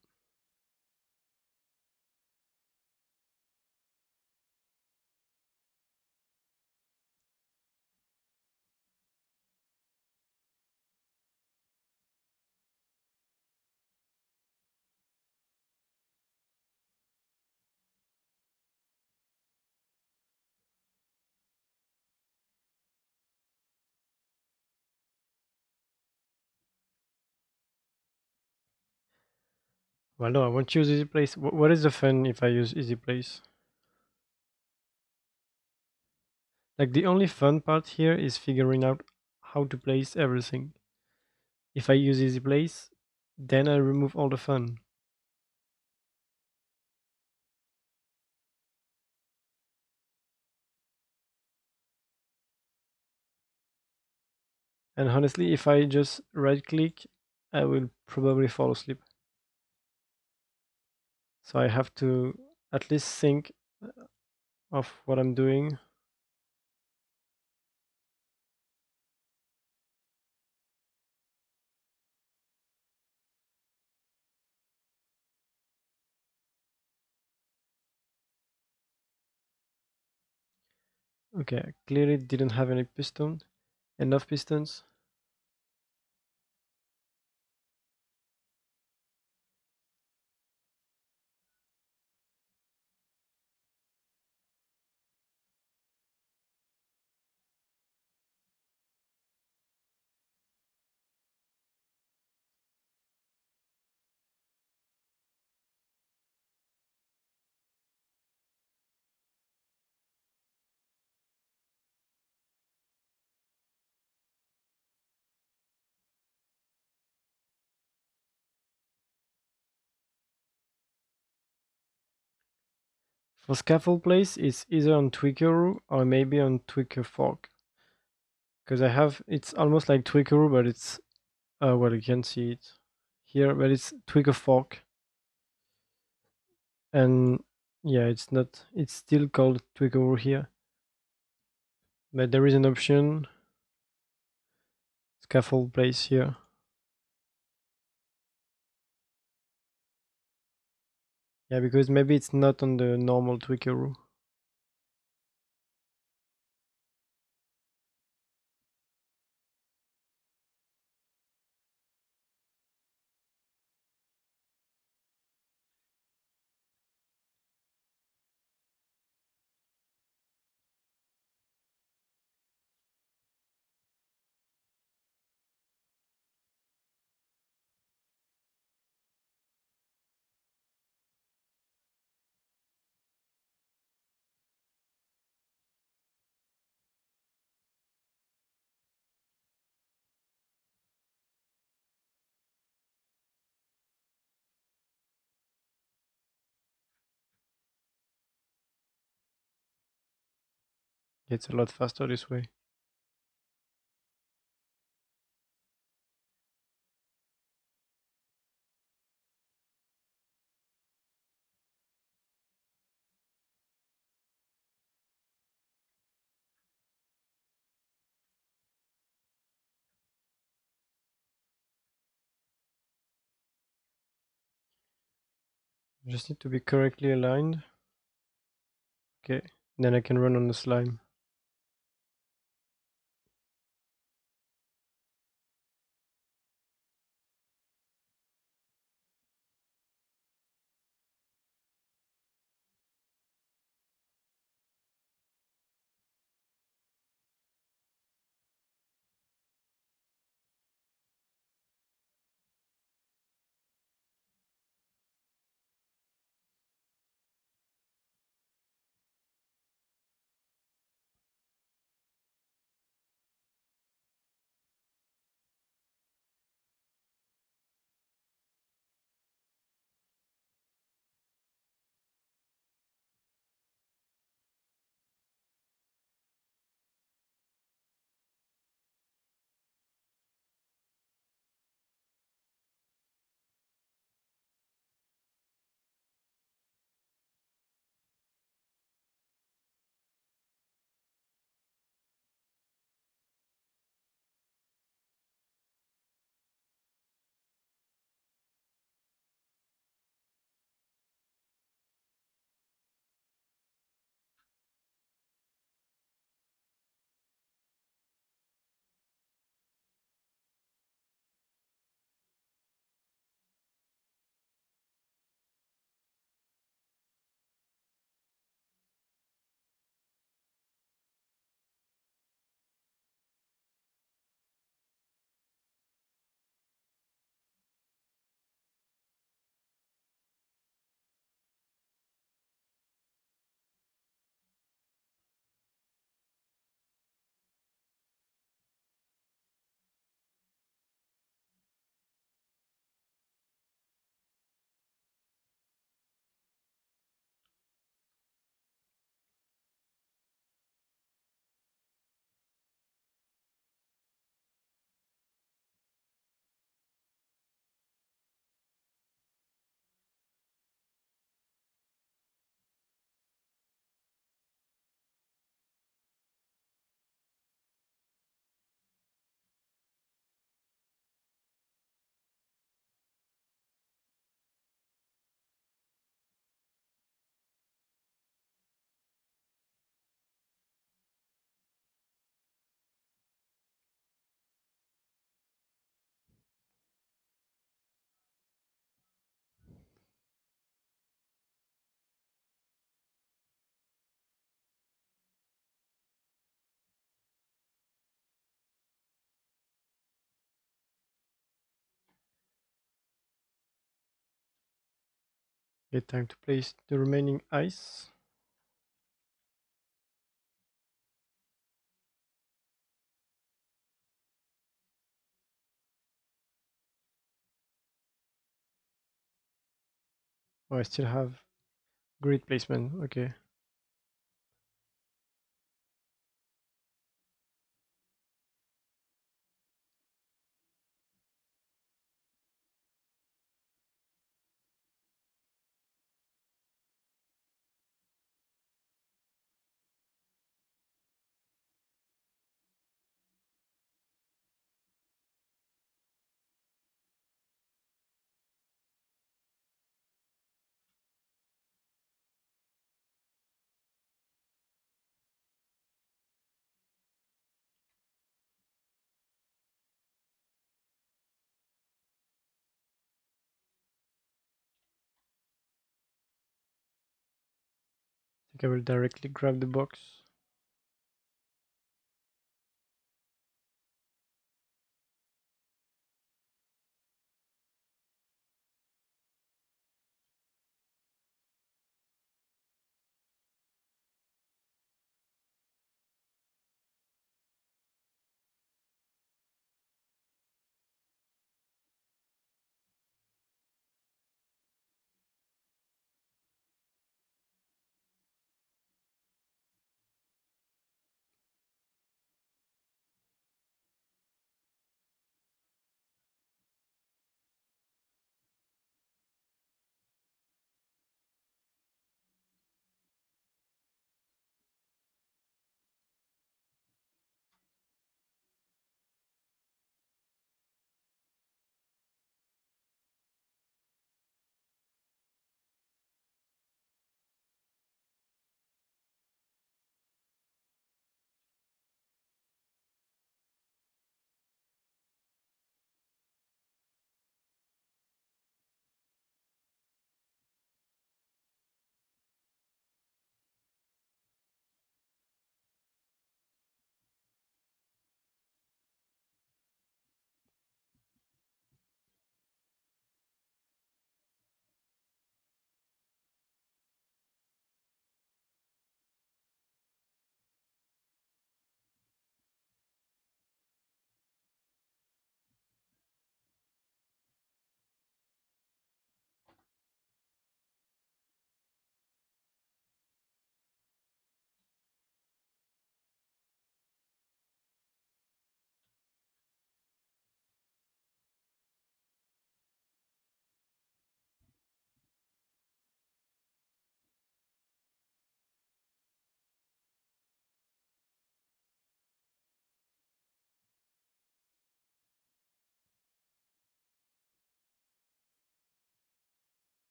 Well, no, I won't use easy place. What is the fun if I use easy place? Like the only fun part here is figuring out how to place everything. If I use easy place, then I remove all the fun. And honestly, if I just right click, I will probably fall asleep. So I have to at least think of what I'm doing. Okay, I clearly didn't have enough pistons. For scaffold place, it's either on Tweakeroo or maybe on Tweaker Fork. Because I have, it's almost like Tweakeroo, but it's, well, you can see it here, but it's Tweaker Fork. And yeah, it's not, it's still called Tweakeroo here. But there is an option, scaffold place here. Yeah, because maybe it's not on the normal Tweakeroo. It's a lot faster this way. Just need to be correctly aligned. Okay, then I can run on the slime. Okay, time to place the remaining ice. Oh, I still have Grid placement, okay. I think I will directly grab the box.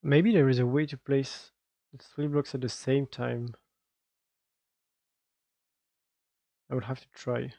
Maybe there is a way to place the 3 blocks at the same time. I would have to try.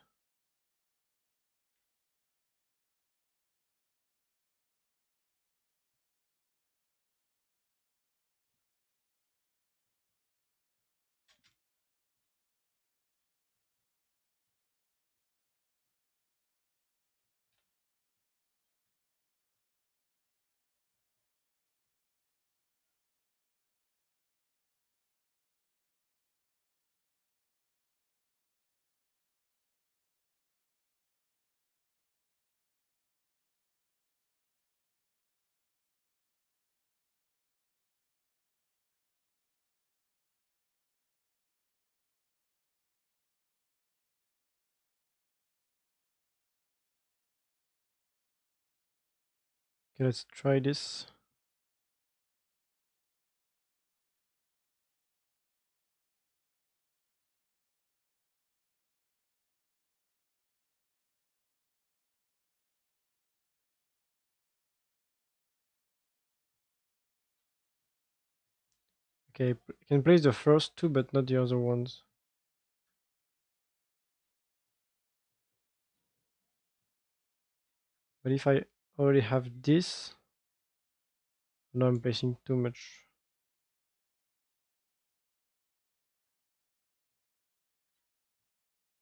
Okay, let's try this. Okay, I can place the first two, but not the other ones. But if I already have this, now I'm placing too much.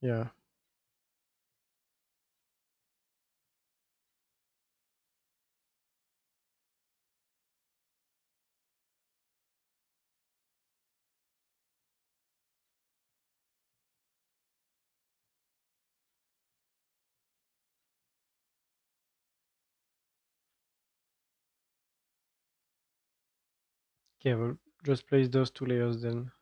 Yeah. Okay, we'll just place those two layers then.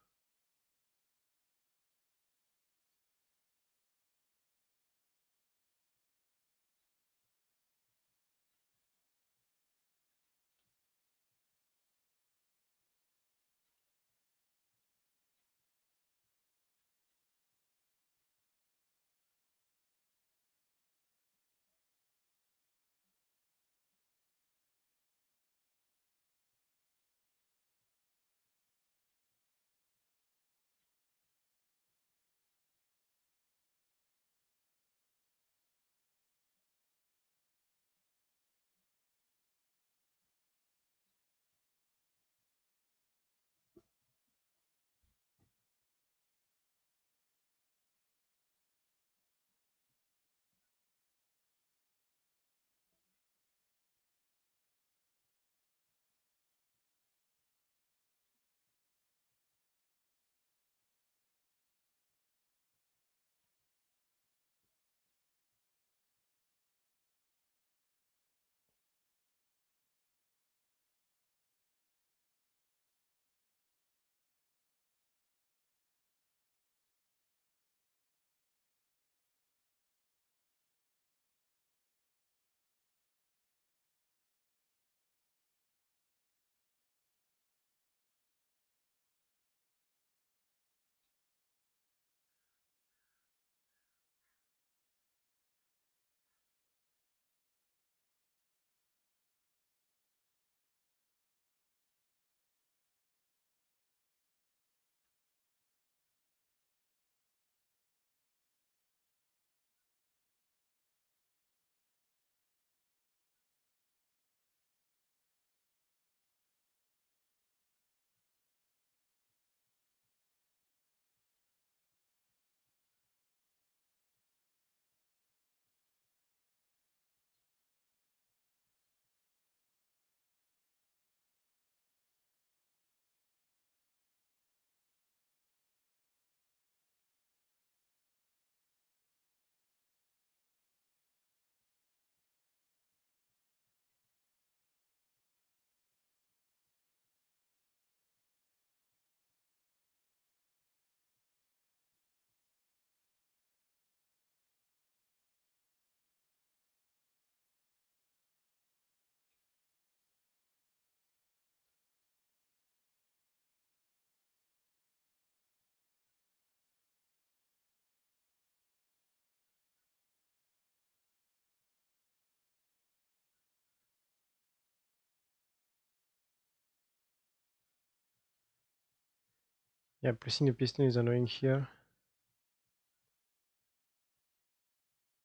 Yeah, pressing the piston is annoying here.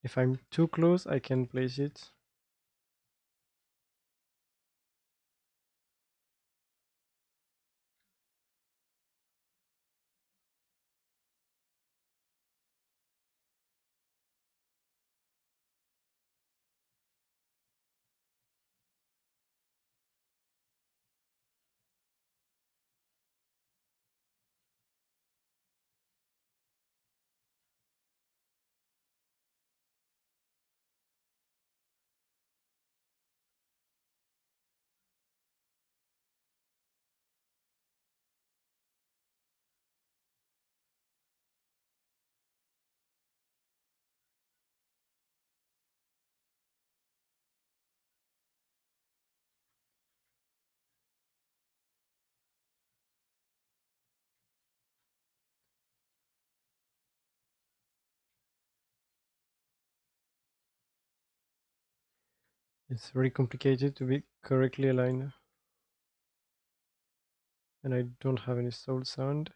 If I'm too close, I can place it. It's very complicated to be correctly aligned, and I don't have any soul sound.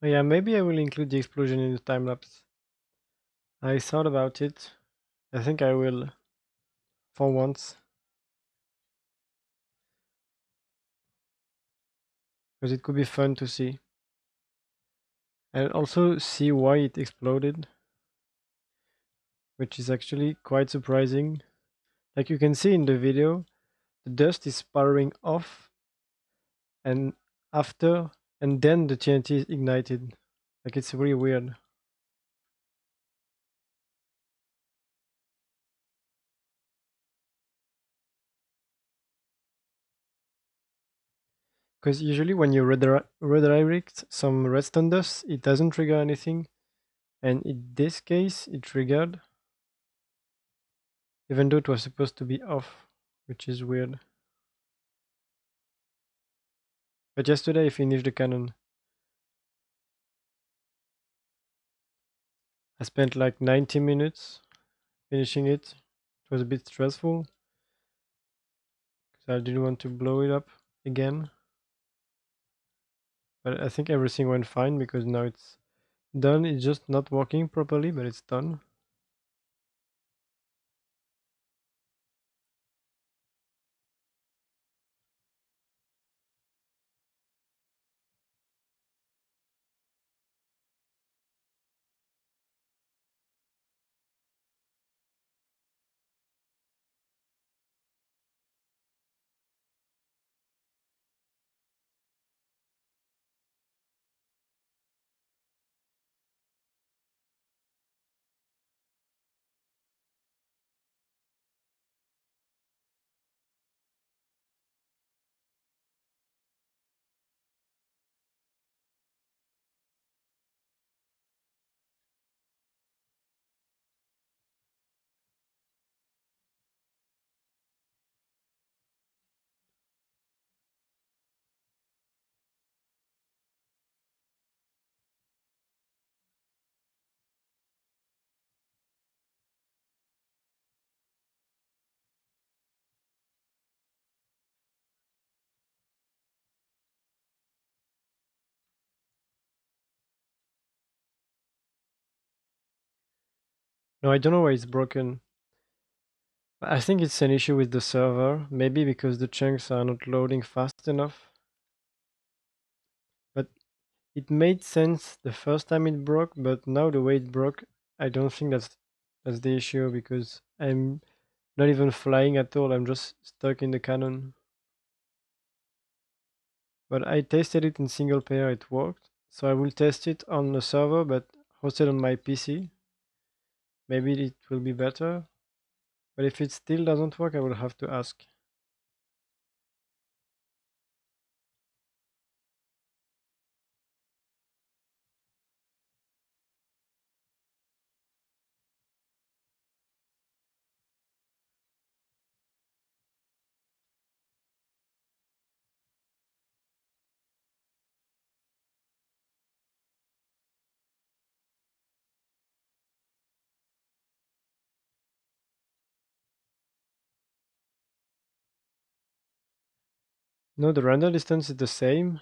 Oh, yeah, maybe I will include the explosion in the time lapse. I thought about it. I think I will for once because it could be fun to see. And also see why it exploded, which is actually quite surprising. Like you can see in the video, the dust is spiraling off and after, and then the TNT is ignited. Like it's really weird. Because usually when you redirect some redstone dust, it doesn't trigger anything. And in this case, it triggered, even though it was supposed to be off, which is weird. But yesterday I finished the cannon. I spent like 90 minutes finishing it. It was a bit stressful because I didn't want to blow it up again. But I think everything went fine because now it's done. It's just not working properly, but it's done. No, I don't know why it's broken. I think it's an issue with the server, maybe because the chunks are not loading fast enough. But it made sense the first time it broke, but now the way it broke, I don't think that's the issue because I'm not even flying at all. I'm just stuck in the cannon. But I tested it in single player, it worked. So I will test it on the server, but hosted on my PC. Maybe it will be better. But if it still doesn't work, I will have to ask. No, the render distance is the same.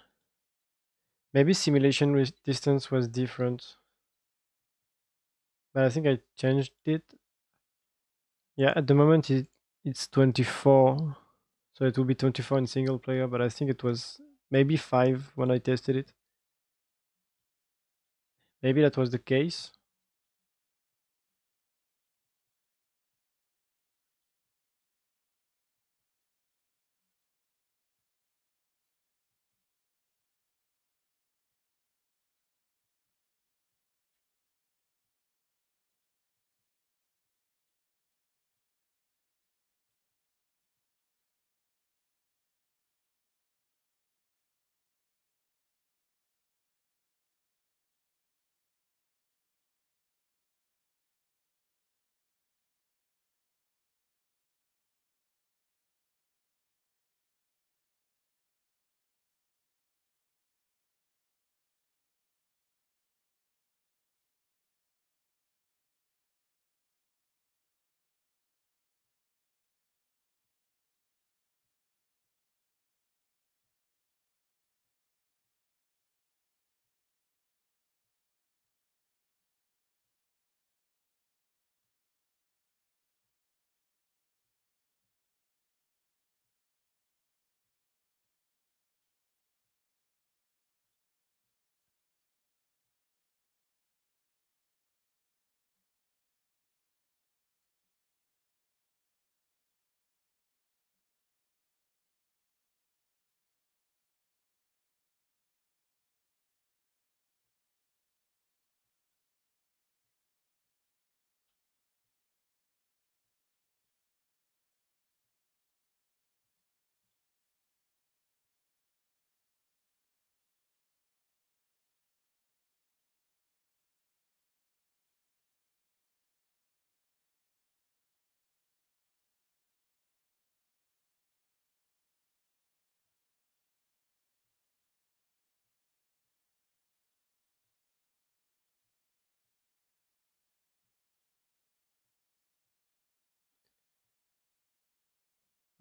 Maybe simulation distance was different. But I think I changed it. Yeah, at the moment it's 24. So it will be 24 in single player, but I think it was maybe 5 when I tested it. Maybe that was the case.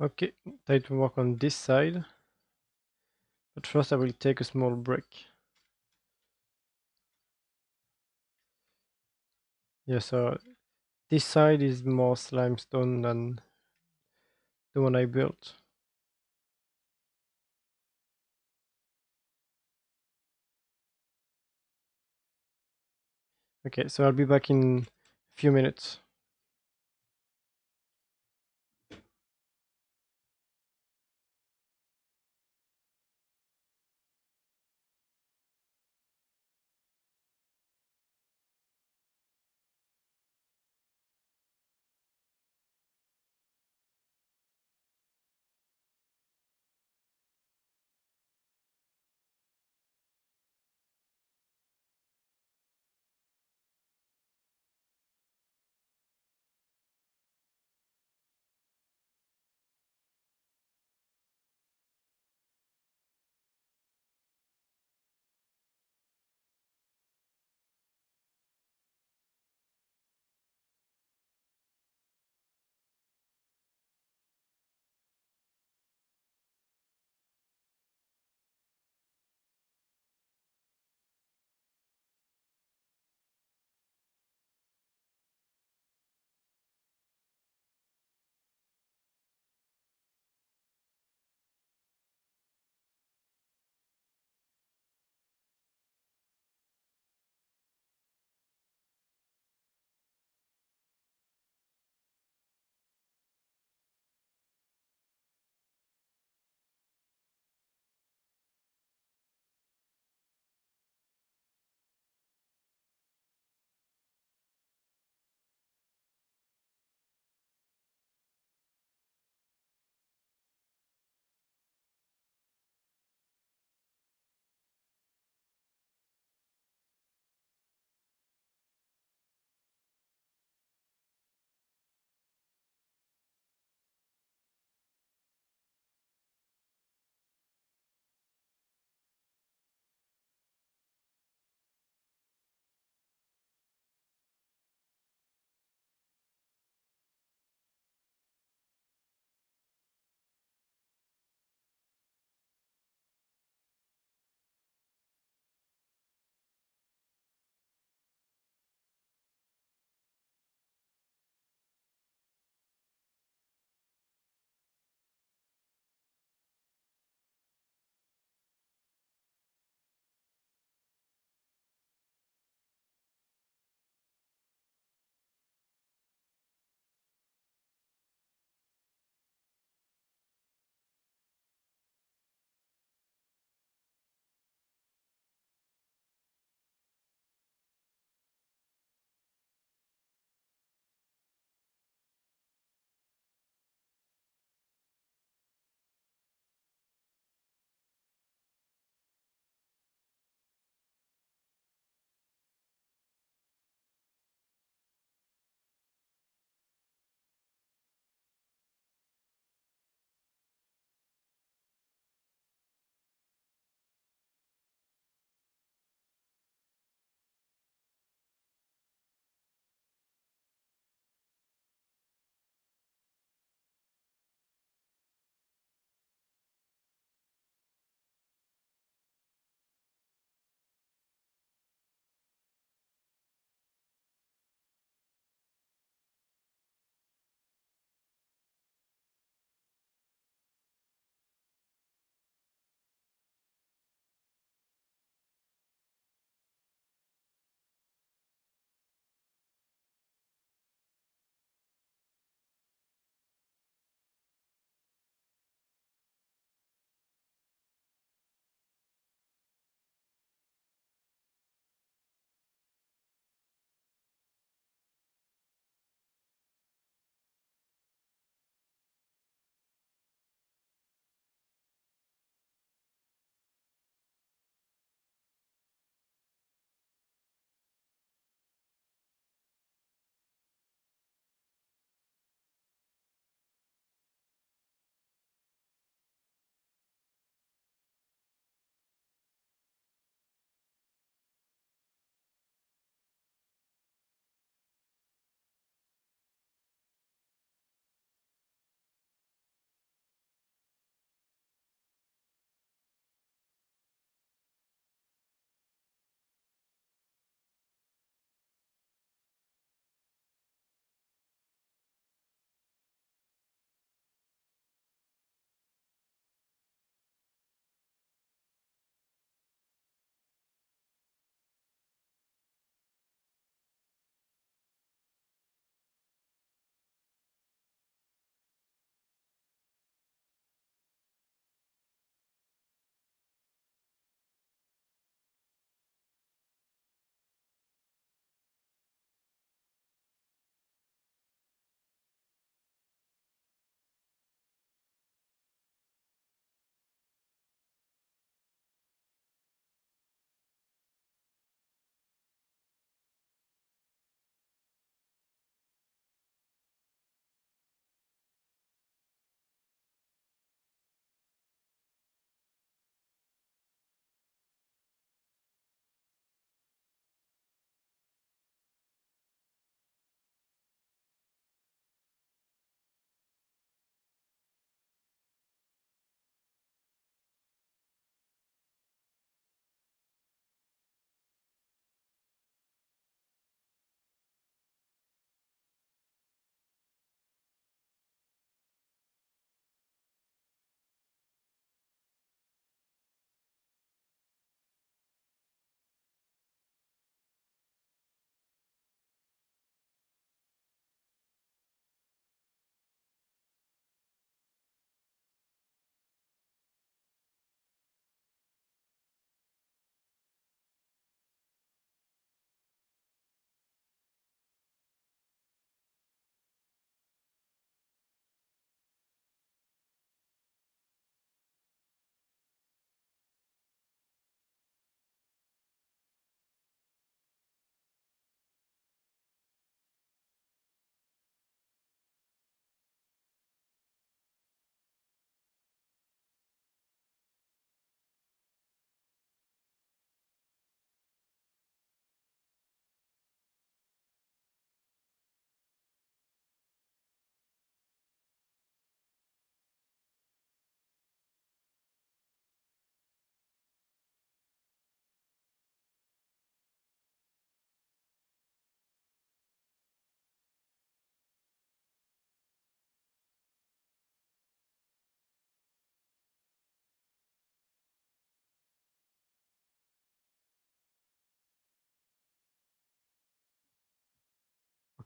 Okay, time to work on this side. But first I will take a small break. Yeah, so this side is more limestone than the one I built. Okay, so I'll be back in a few minutes.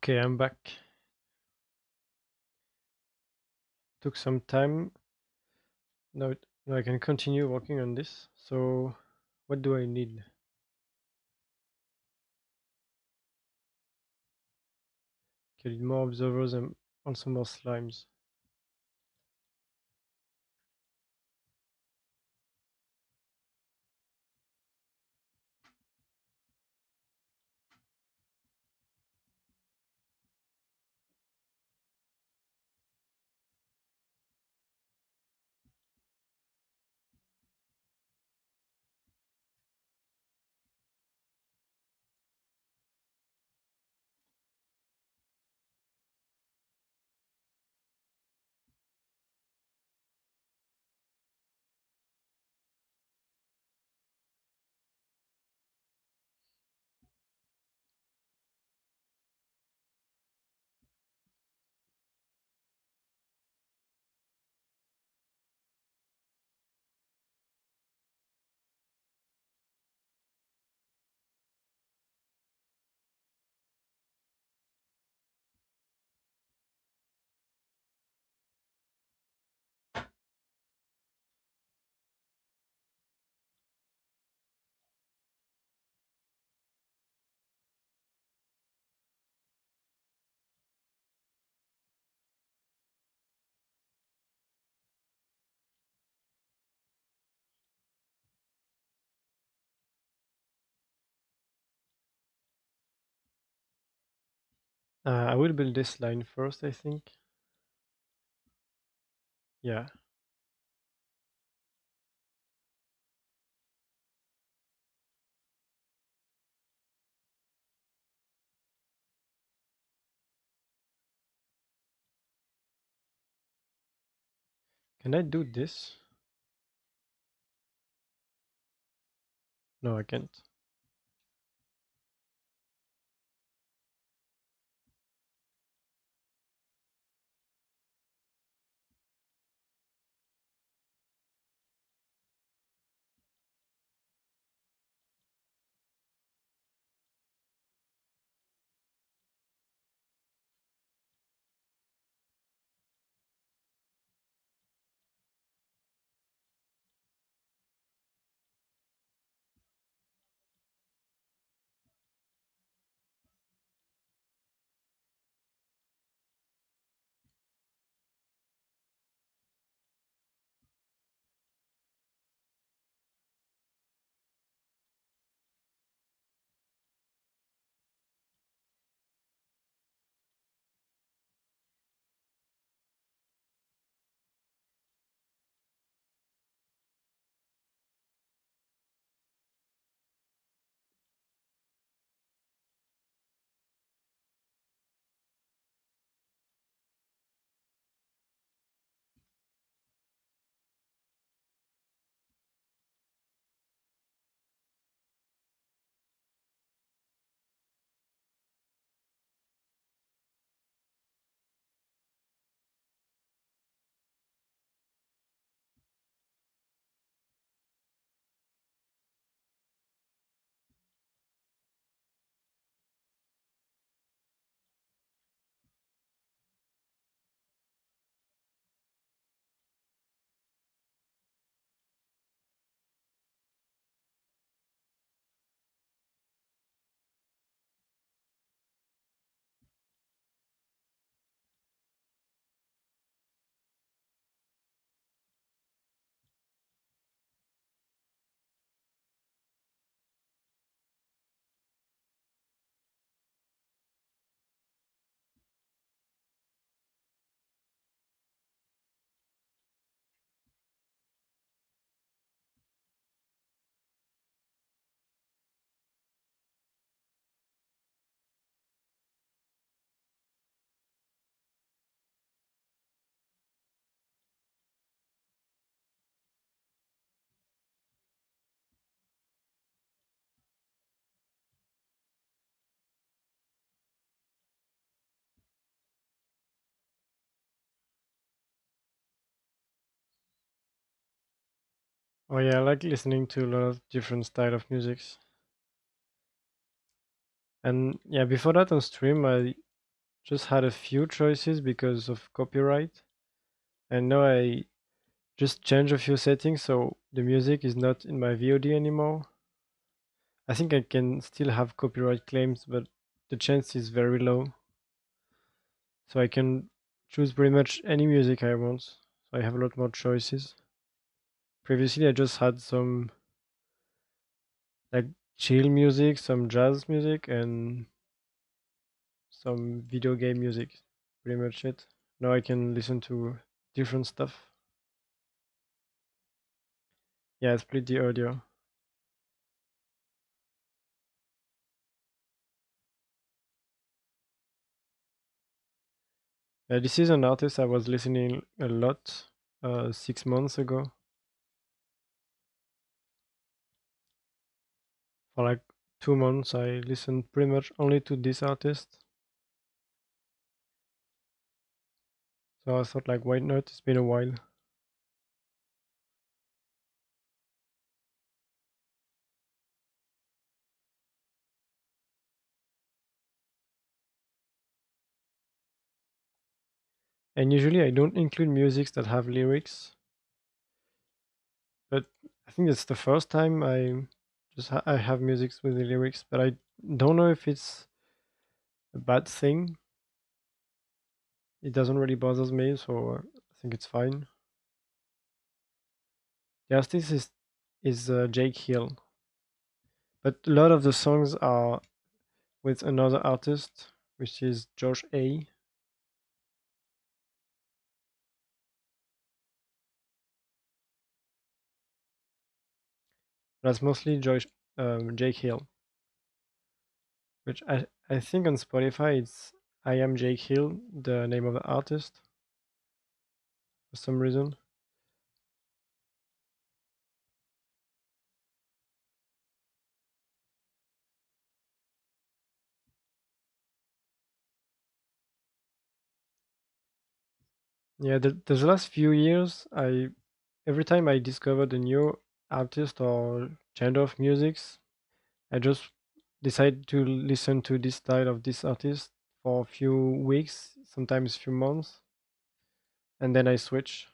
Okay, I'm back. Took some time. Now I can continue working on this. So, what do I need? I need more observers and also more slimes. I will build this line first, I think. Yeah. Can I do this? No, I can't. Oh yeah, I like listening to a lot of different style of musics. And yeah, before that on stream, just had a few choices because of copyright, and now I just change a few settings so the music is not in my VOD anymore. I think I can still have copyright claims, but the chance is very low. So I can choose pretty much any music I want. So I have a lot more choices. Previously, I just had some like chill music, some jazz music, and some video game music. Pretty much it. Now I can listen to different stuff. Yeah, I split the audio. This is an artist I was listening a lot 6 months ago. For like 2 months, I listened pretty much only to this artist. So I thought, like, why not? It's been a while. And usually I don't include musics that have lyrics, but I think it's the first time I have musics with the lyrics, but I don't know if it's a bad thing. It doesn't really bother me, so I think it's fine. The artist is Jake Hill, but a lot of the songs are with another artist, which is Josh A. That's mostly Jake Hill, which I think on Spotify it's I am Jake Hill, the name of the artist for some reason. Yeah, the last few years, I every time I discovered a new artist or genre of musics, I just decide to listen to this style of this artist for a few weeks, sometimes few months, and then I switch.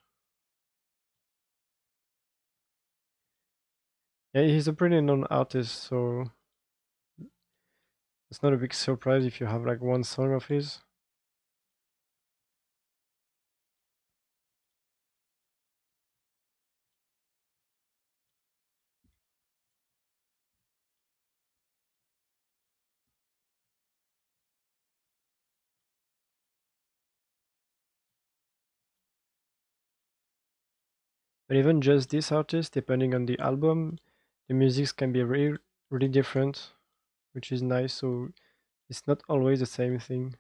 Yeah, he's a pretty known artist, so it's not a big surprise if you have like one song of his. But even just this artist, depending on the album, the music can be really different, which is nice. So it's not always the same thing.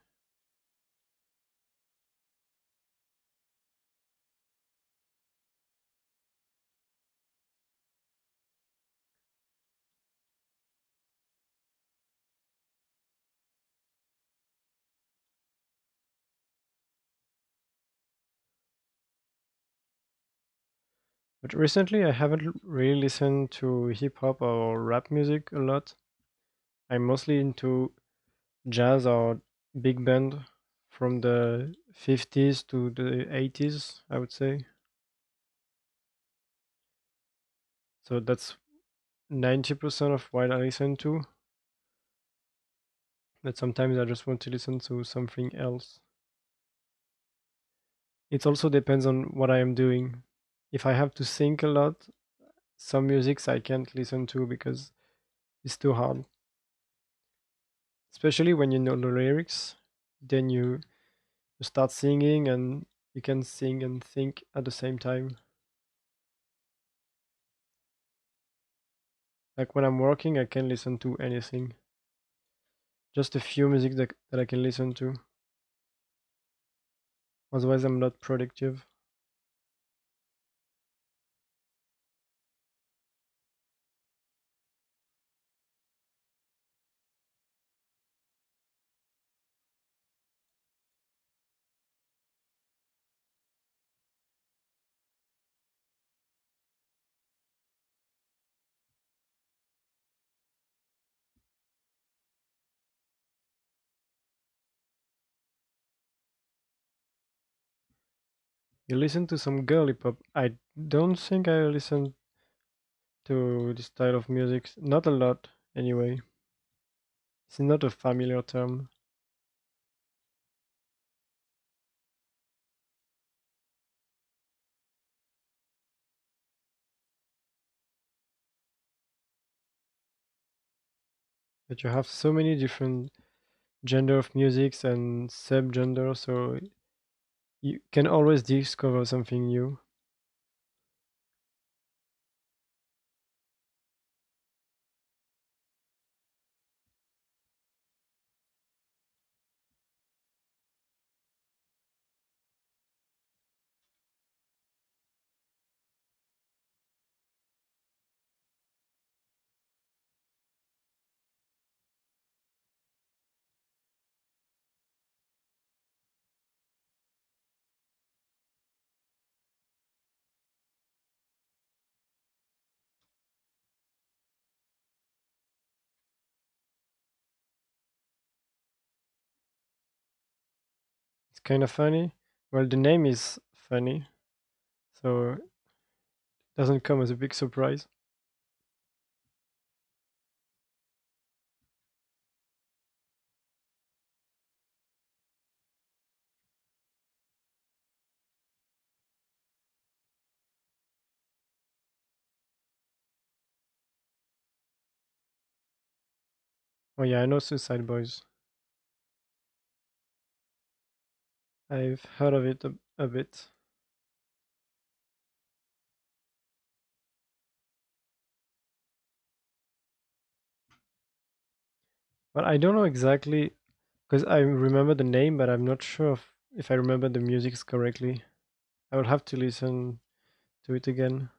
But recently, I haven't really listened to hip hop or rap music a lot. I'm mostly into jazz or big band from the 50s to the 80s, I would say. So that's 90% of what I listen to. But sometimes I just want to listen to something else. It also depends on what I am doing. If I have to think a lot, some musics I can't listen to because it's too hard. Especially when you know the lyrics, then you start singing and you can sing and think at the same time. Like when I'm working, I can listen to anything. Just a few music that I can listen to. Otherwise, I'm not productive. You listen to some girly pop. I don't think I listen to this style of music. Not a lot, anyway. It's not a familiar term. But you have so many different gender of musics and subgender, so you can always discover something new. It's kind of funny. Well, the name is funny, so it doesn't come as a big surprise. Oh yeah, I know Suicide Boys. I've heard of it a bit, but I don't know exactly because I remember the name, but I'm not sure if I remember the music correctly. I would have to listen to it again.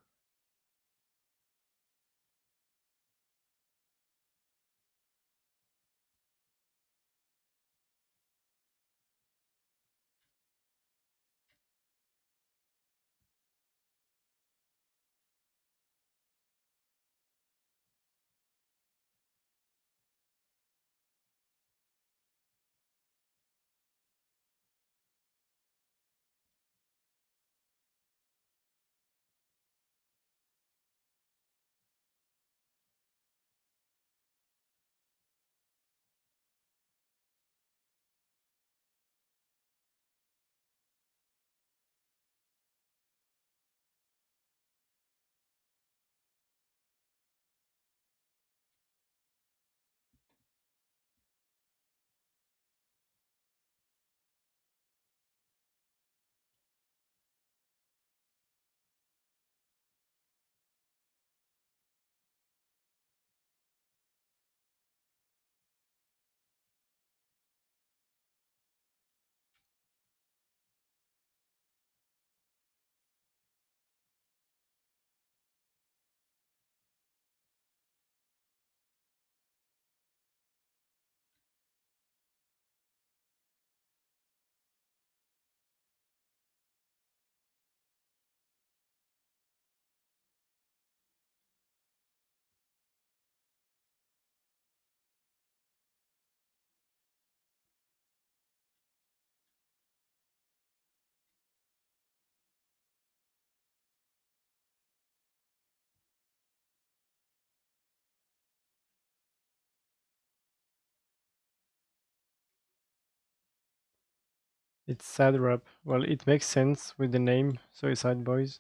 It's sad rap. Well, it makes sense with the name Suicide Boys.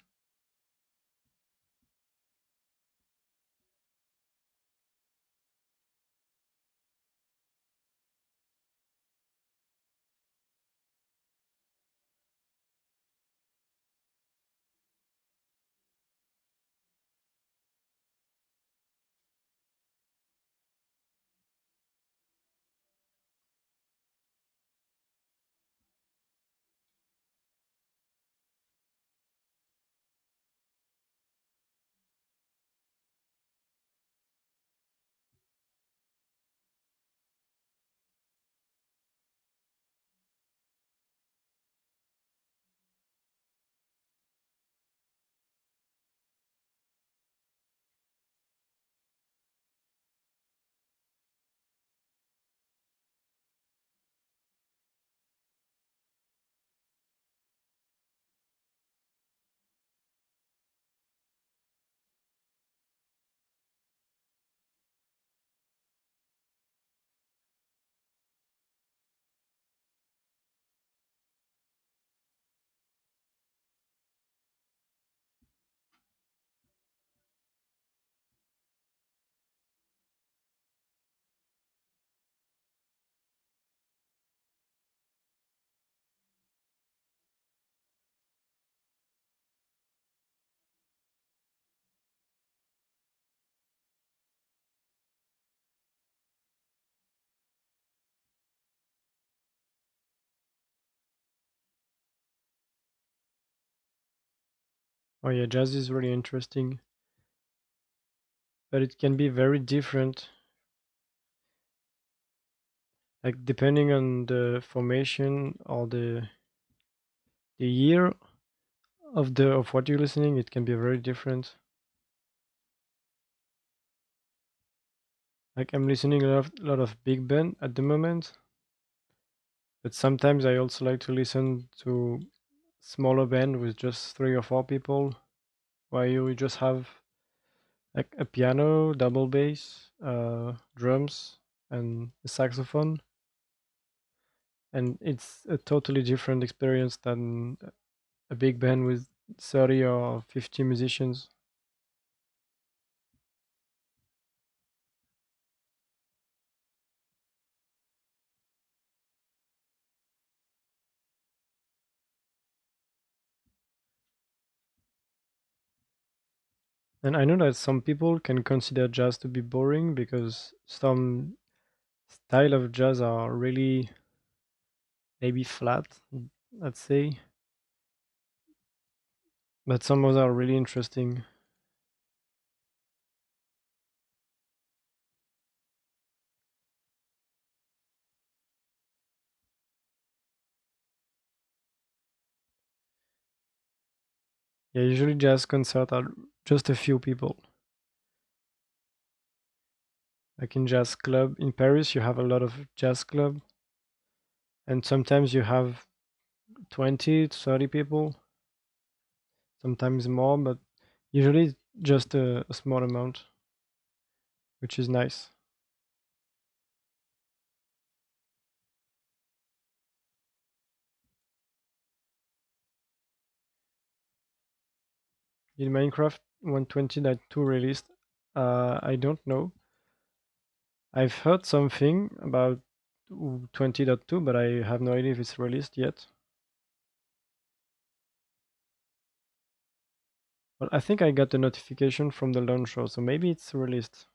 Oh yeah, jazz is really interesting, but it can be very different, like depending on the formation or the year of what you're listening, it can be very different. Like I'm listening a lot of big band at the moment, but sometimes I also like to listen to smaller band with just three or four people, where you just have like a piano, double bass, drums, and a saxophone, and it's a totally different experience than a big band with 30 or 50 musicians. And I know that some people can consider jazz to be boring because some style of jazz are really maybe flat, let's say, but some others are really interesting. Yeah, usually jazz concerts are just a few people. Like in jazz club in Paris, you have a lot of jazz club, and sometimes you have 20 to 30 people, sometimes more, but usually just a small amount, which is nice. In Minecraft 120.2 released, I don't know. I've heard something about 20.2, but I have no idea if it's released yet. Well, I think I got a notification from the launcher, so maybe it's released.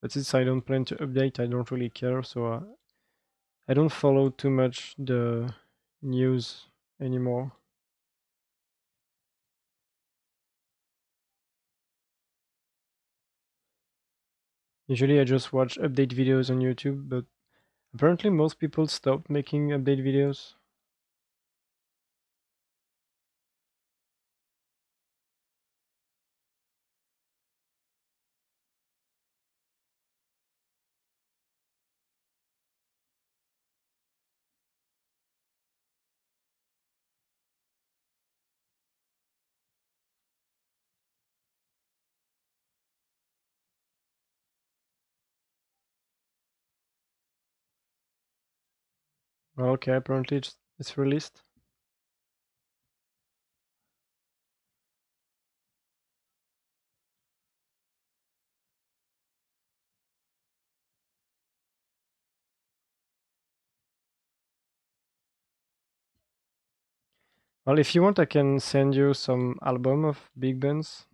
But since I don't plan to update, I don't really care, so I don't follow too much the news anymore. Usually I just watch update videos on YouTube, but apparently most people stopped making update videos. Well, okay, apparently it's released. Well, if you want, I can send you some album of big bands.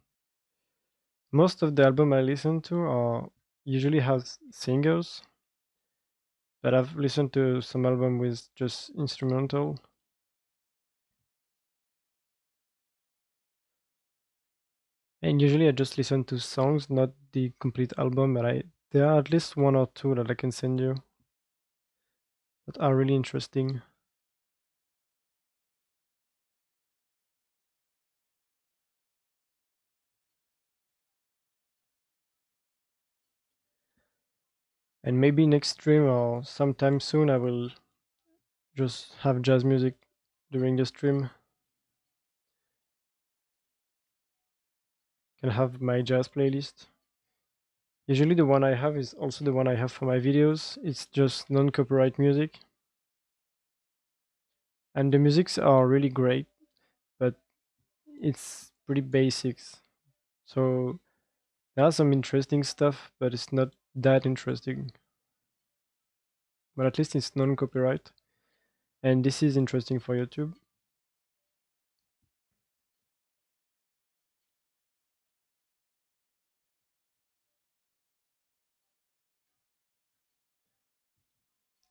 Most of the album I listen to are usually has singers, but I've listened to some album with just instrumental. And usually I just listen to songs, not the complete album, but I there are at least one or two that I can send you that are really interesting. And maybe next stream or sometime soon I will just have jazz music during the stream. Can have my jazz playlist. Usually the one I have is also the one I have for my videos. It's just non-copyright music. And the musics are really great, but it's pretty basics. So there are some interesting stuff, but it's not that interesting. But at least it's non-copyright. And this is interesting for YouTube.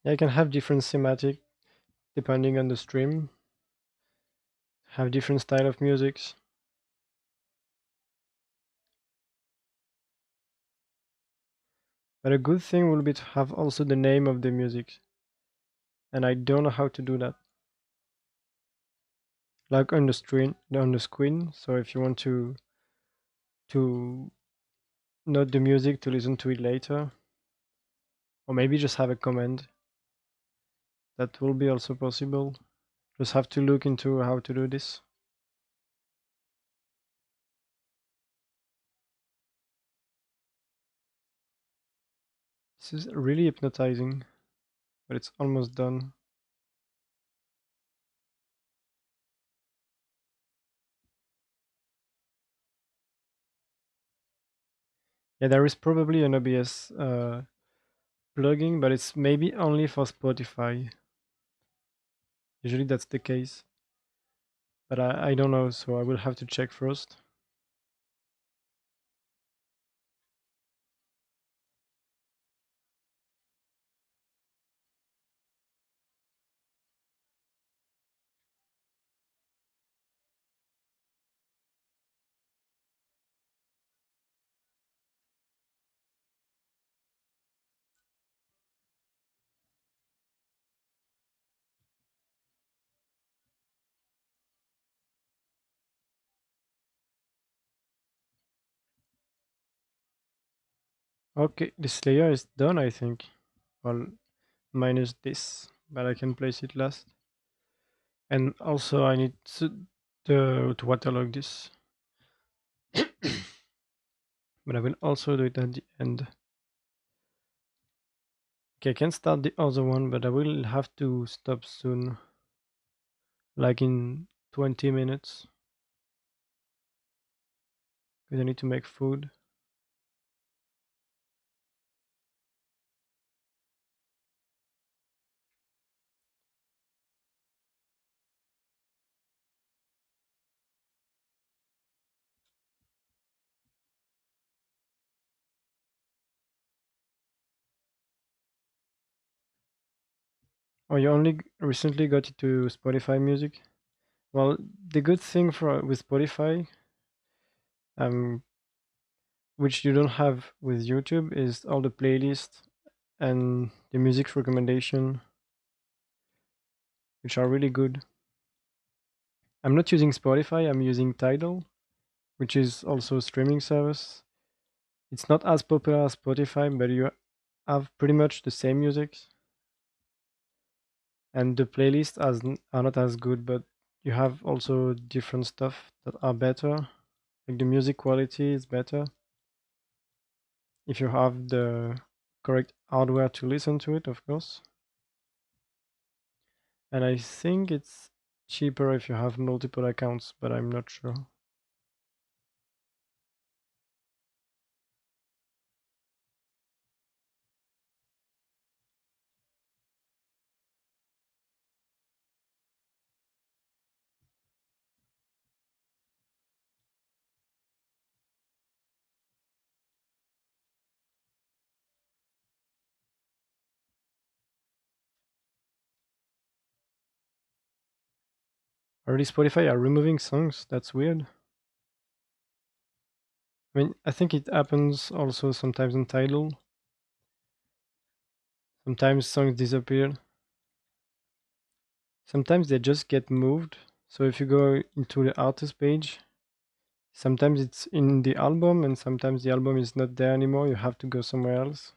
Yeah, I can have different thematic. depending on the stream, have different style of musics. But a good thing will be to have also the name of the music, and I don't know how to do that. Like on the screen. So if you want to note the music to listen to it later, or maybe just have a command, that will be also possible. Just have to look into how to do this. This is really hypnotizing, but it's almost done. Yeah, there is probably an OBS plugin, but it's maybe only for Spotify. Usually that's the case, but I don't know, so I will have to check first. Okay, this layer is done, I think. Well, minus this, but I can place it last. And also I need to waterlog this. But I will also do it at the end. Okay, I can start the other one, but I will have to stop soon. Like in 20 minutes. Because I need to make food. Oh, you only recently got into Spotify music? Well, the good thing for with Spotify, um, which you don't have with YouTube, is all the playlists and the music recommendation, which are really good. I'm not using Spotify, I'm using Tidal, which is also a streaming service. It's not as popular as Spotify, but you have pretty much the same music, and the playlists are not as good, but you have also different stuff that are better. Like the music quality is better if you have the correct hardware to listen to it, of course. And I think it's cheaper if you have multiple accounts, but I'm not sure. Already Spotify are removing songs. That's weird. I mean, I think it happens also sometimes in Tidal. Sometimes songs disappear. Sometimes they just get moved. So if you go into the artist page, sometimes it's in the album and sometimes the album is not there anymore. You have to go somewhere else.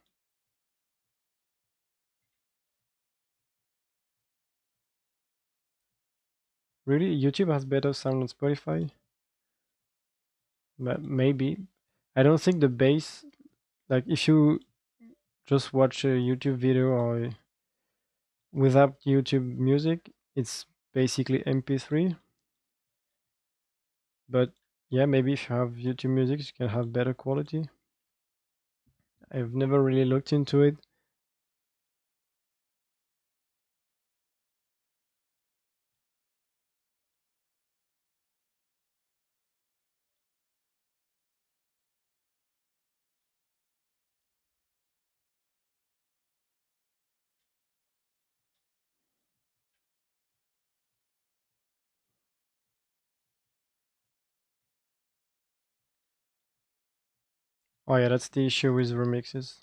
Really? YouTube has better sound on Spotify? Maybe. I don't think the bass, like if you just watch a YouTube video or without YouTube music, it's basically MP3. But yeah, maybe if you have YouTube music, you can have better quality. I've never really looked into it. Oh yeah, that's the issue with remixes.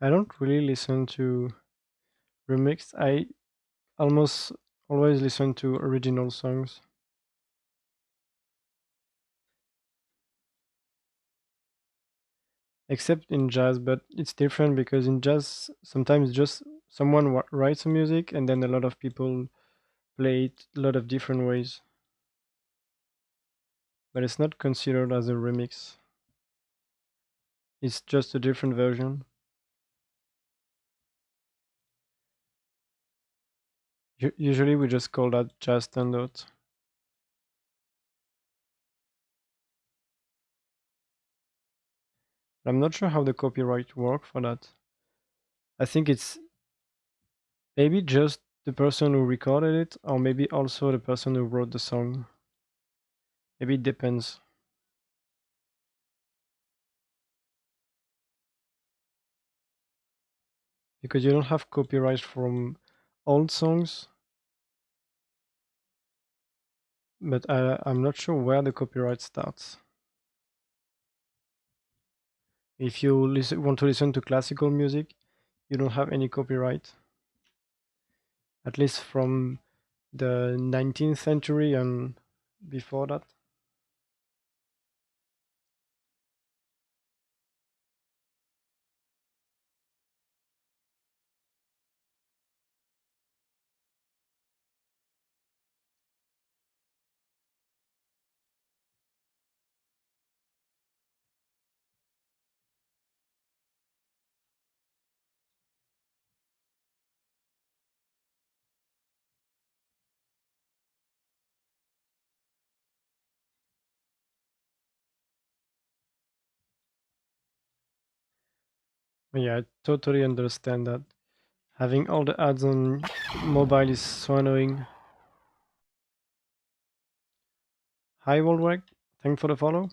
I don't really listen to remix. I almost always listen to original songs, except in jazz. But it's different because in jazz, sometimes just someone writes a music and then a lot of people play it a lot of different ways. But it's not considered as a remix. It's just a different version. Usually we just call that jazz standards. I'm not sure how the copyright work for that. I think it's maybe just the person who recorded it, or maybe also the person who wrote the song. Maybe it depends. Because you don't have copyright from old songs, but I'm not sure where the copyright starts. If you want to listen to classical music, you don't have any copyright, at least from the 19th century and before that. Yeah, I totally understand that. Having all the ads on mobile is so annoying. Hi, Waldweg. Thanks for the follow.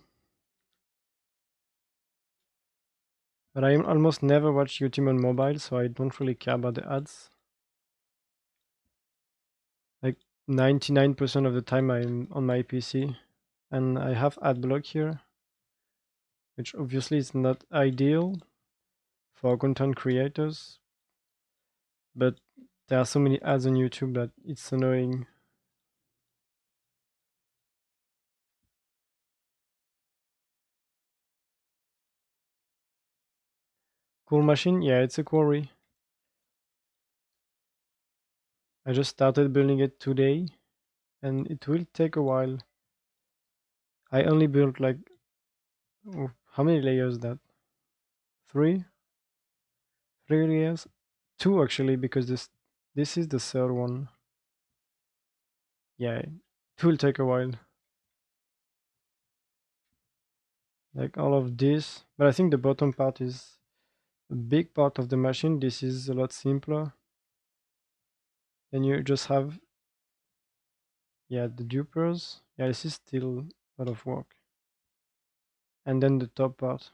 But I almost never watch YouTube on mobile, so I don't really care about the ads. Like 99% of the time I'm on my PC, and I have ad block here, which obviously is not ideal for content creators, but there are so many ads on YouTube that it's annoying. Cool machine? Yeah, it's a quarry. I just started building it today, and it will take a while. I only built like, how many layers is that? Three? Three layers? Two actually, because this is the third one. Yeah, it will take a while. Like all of this, but I think the bottom part is a big part of the machine. This is a lot simpler. Then you just have, yeah, the dupers. Yeah, this is still a lot of work. And then the top part.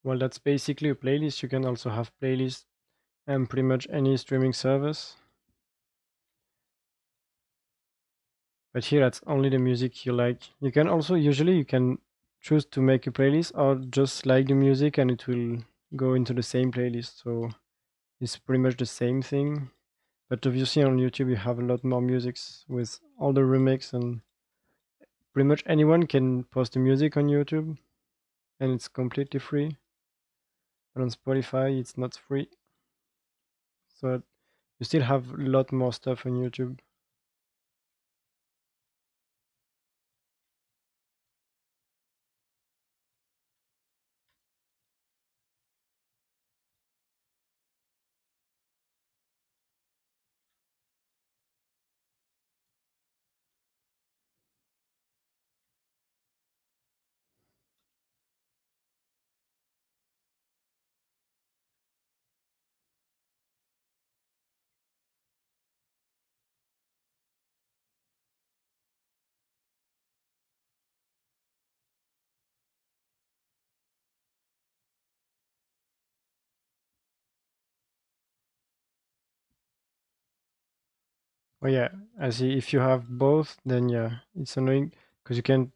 Well, that's basically a playlist. You can also have playlists and pretty much any streaming service. But here that's only the music you like. You can also usually you can choose to make a playlist or just like the music and it will go into the same playlist. So it's pretty much the same thing. But obviously on YouTube you have a lot more musics with all the remix and pretty much anyone can post the music on YouTube and it's completely free. But on Spotify it's not free. So you still have a lot more stuff on YouTube. Oh yeah, I see. If you have both, then yeah, it's annoying because you can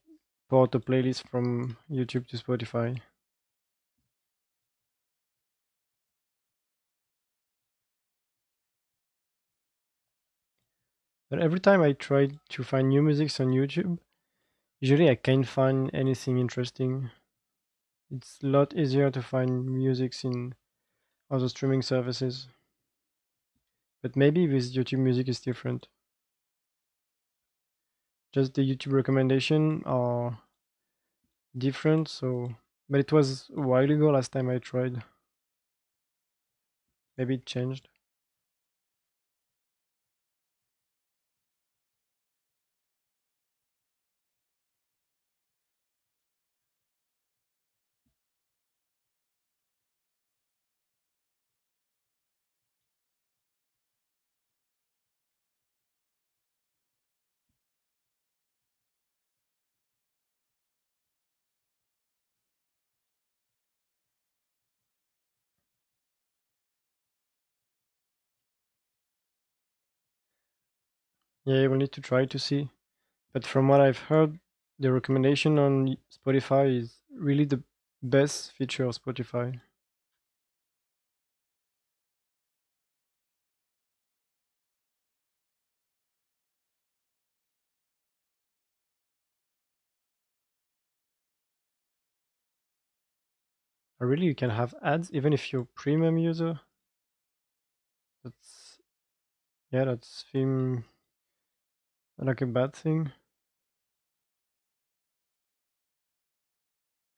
port a playlist from YouTube to Spotify. But every time I try to find new musics on YouTube, usually I can't find anything interesting. It's a lot easier to find musics in other streaming services. But maybe with YouTube Music is different. Just the YouTube recommendation are different, so but it was a while ago last time I tried. Maybe it changed. Yeah, you will need to try to see. But from what I've heard, the recommendation on Spotify is really the best feature of Spotify. Really, you can have ads even if you're premium user. That's yeah, that's seem like a bad thing.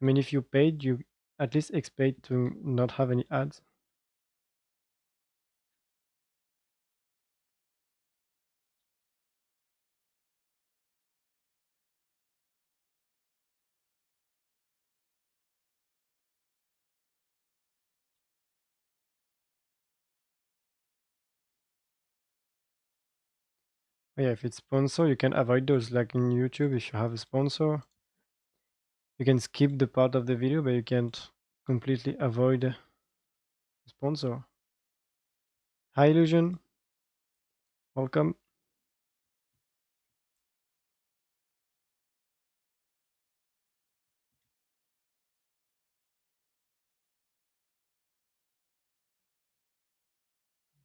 I mean, if you paid, you at least expect to not have any ads. Oh, yeah, if it's sponsor, you can avoid those. Like in YouTube, if you have a sponsor, you can skip the part of the video, but you can't completely avoid the sponsor. Hi, Illusion. Welcome.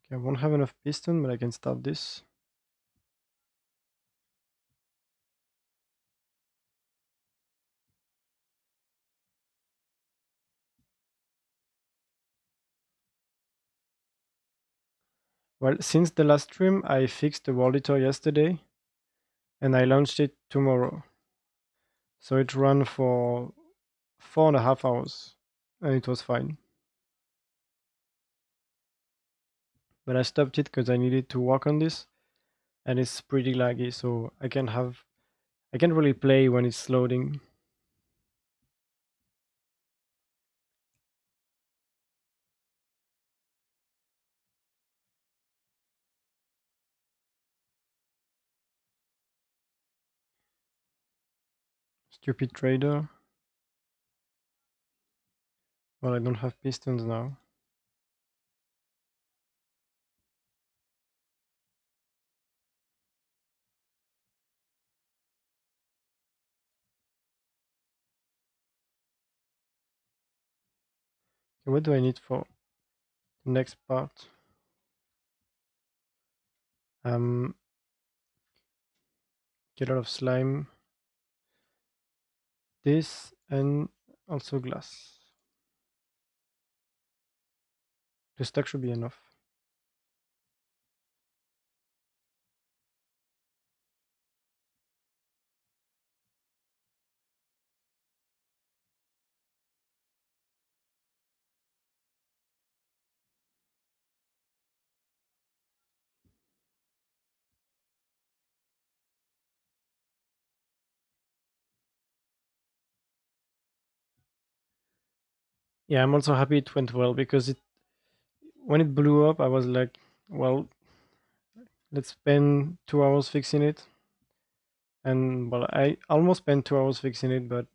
Okay, I won't have enough piston, but I can start this. Well, since the last stream, I fixed the world editor yesterday, and I launched it tomorrow. So it ran for 4.5 hours, and it was fine. But I stopped it because I needed to work on this, and it's pretty laggy, so I can't really play when it's loading. Stupid trader. Well, I don't have pistons now. Okay, what do I need for the next part? Um, get a lot of slime. This and also glass. The stack should be enough. Yeah, I'm also happy it went well because it when it blew up, I was like, well, let's spend 2 hours fixing it. And well, I almost spent 2 hours fixing it, but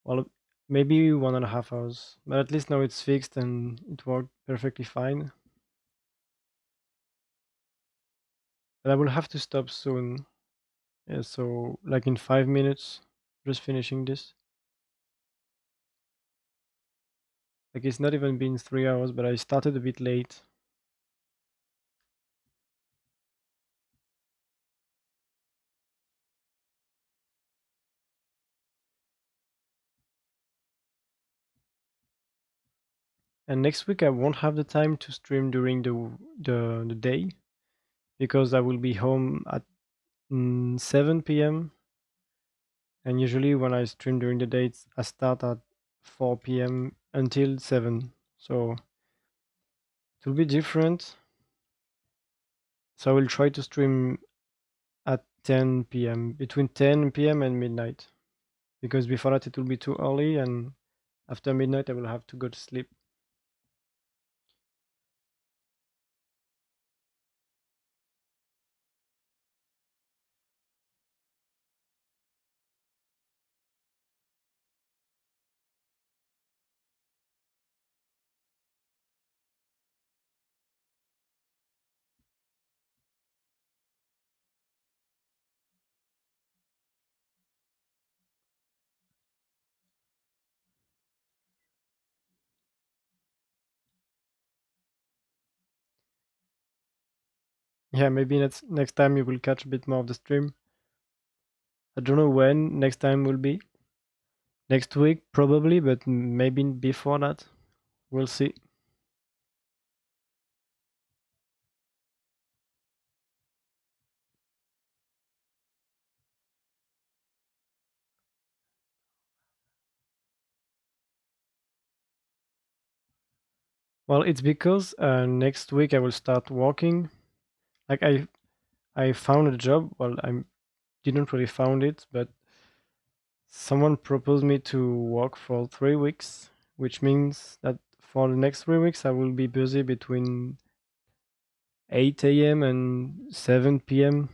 well, maybe 1.5 hours. But at least now it's fixed and it worked perfectly fine. But I will have to stop soon. Yeah, so like in 5 minutes, just finishing this. Like it's not even been 3 hours, but I started a bit late. And next week I won't have the time to stream during the day because I will be home at 7 p.m. And usually when I stream during the day, I start at 4 p.m. until 7. So it will be different. So I will try to stream at 10 p.m. between 10 p.m. and midnight because before that it will be too early and after midnight I will have to go to sleep. Yeah, maybe next time you will catch a bit more of the stream. I don't know when next time will be. Next week probably, but maybe before that. We'll see. Well, it's because next week I will start working. Like I found a job. Well, I didn't really found it, but someone proposed me to work for 3 weeks, which means that for the next 3 weeks I will be busy between 8 a.m. and 7 p.m.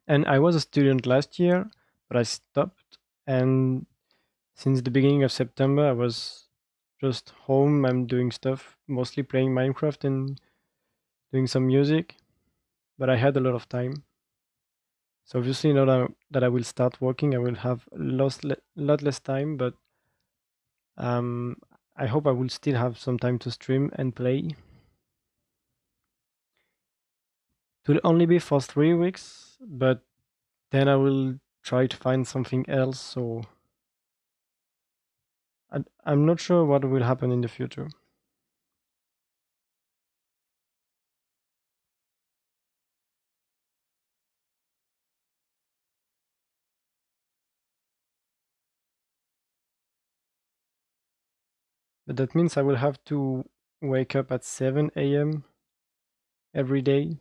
And I was a student last year, but I stopped. And since the beginning of September, I was just home. I'm doing stuff, mostly playing Minecraft and doing some music. But I had a lot of time. So obviously, now that I will start working, I will have lot less time. But um, I hope I will still have some time to stream and play. It will only be for 3 weeks, but then I will try to find something else. So I'm not sure what will happen in the future. But that means I will have to wake up at 7 a.m. every day.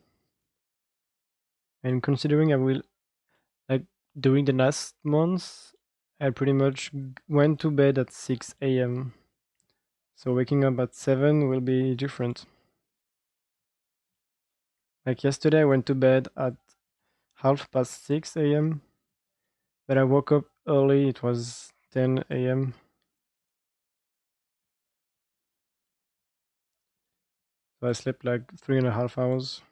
And considering I will, like, during the last months, I pretty much went to bed at 6 a.m. So waking up at 7 will be different. Like yesterday, I went to bed at 6:30 a.m. But I woke up early, it was 10 a.m. So I slept like 3.5 hours.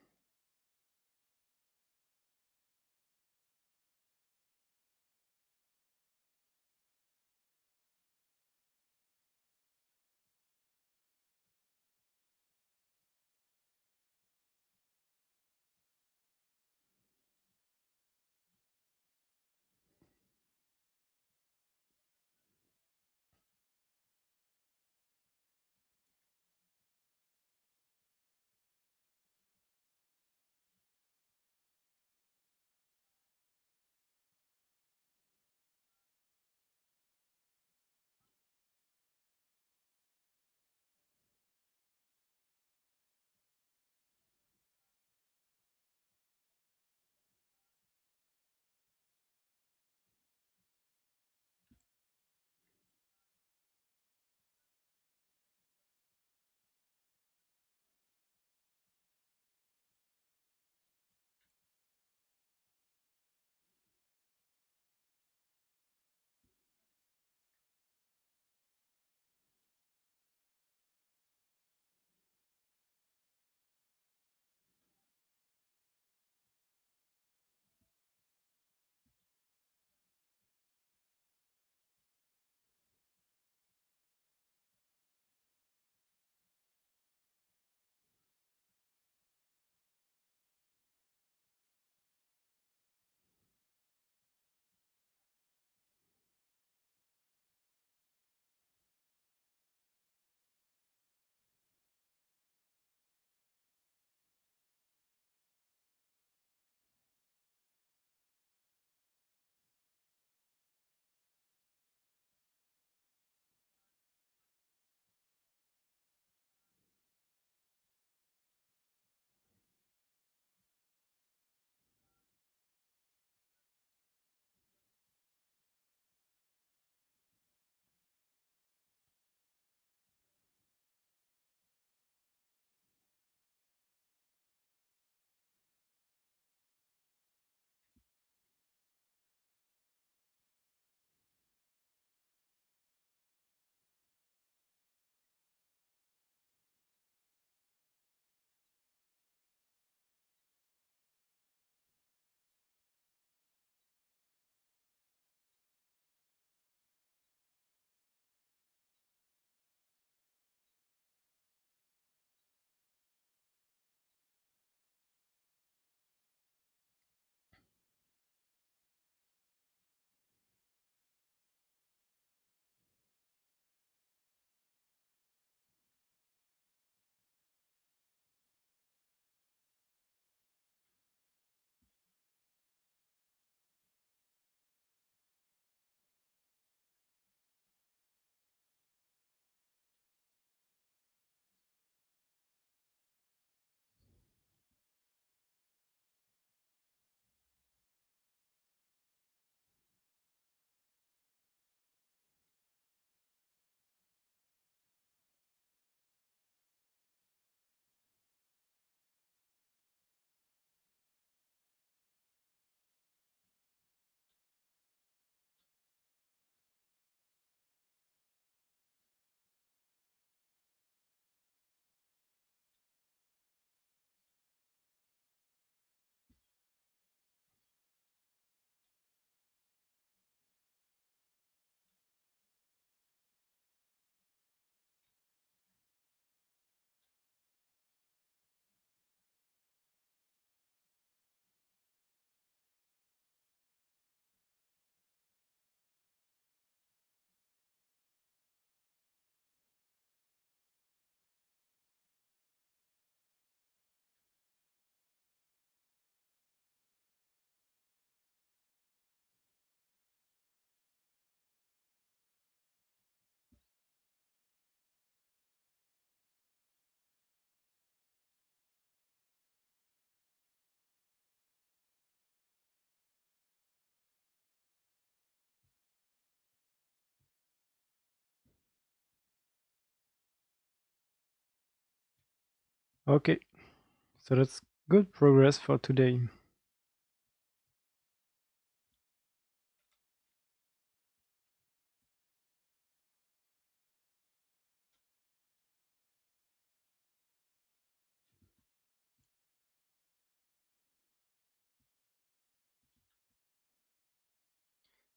Okay, so that's good progress for today.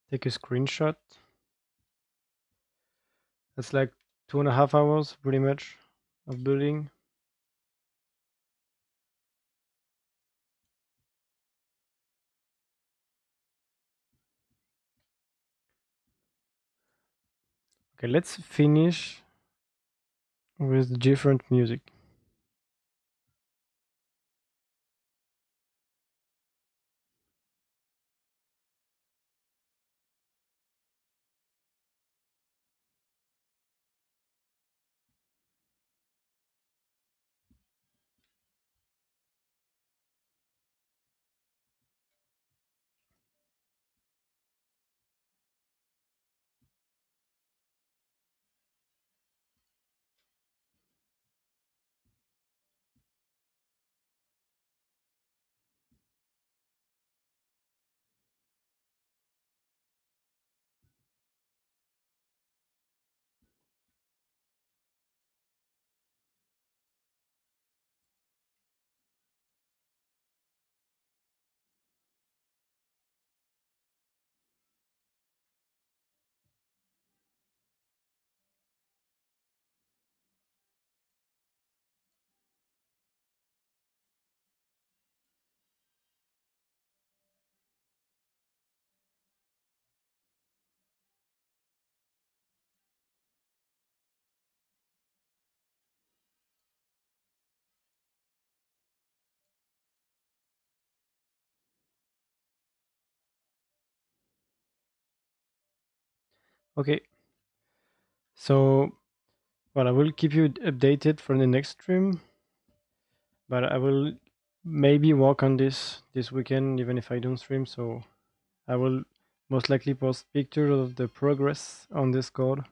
Take a screenshot. That's like 2.5 hours pretty much of building. Okay, let's finish with different music. Okay, so well, I will keep you updated for the next stream, but I will maybe work on this weekend, even if I don't stream. So I will most likely post pictures of the progress on Discord.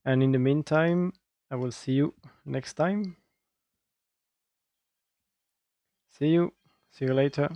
And in the meantime, I will see you next time. See you. See you later.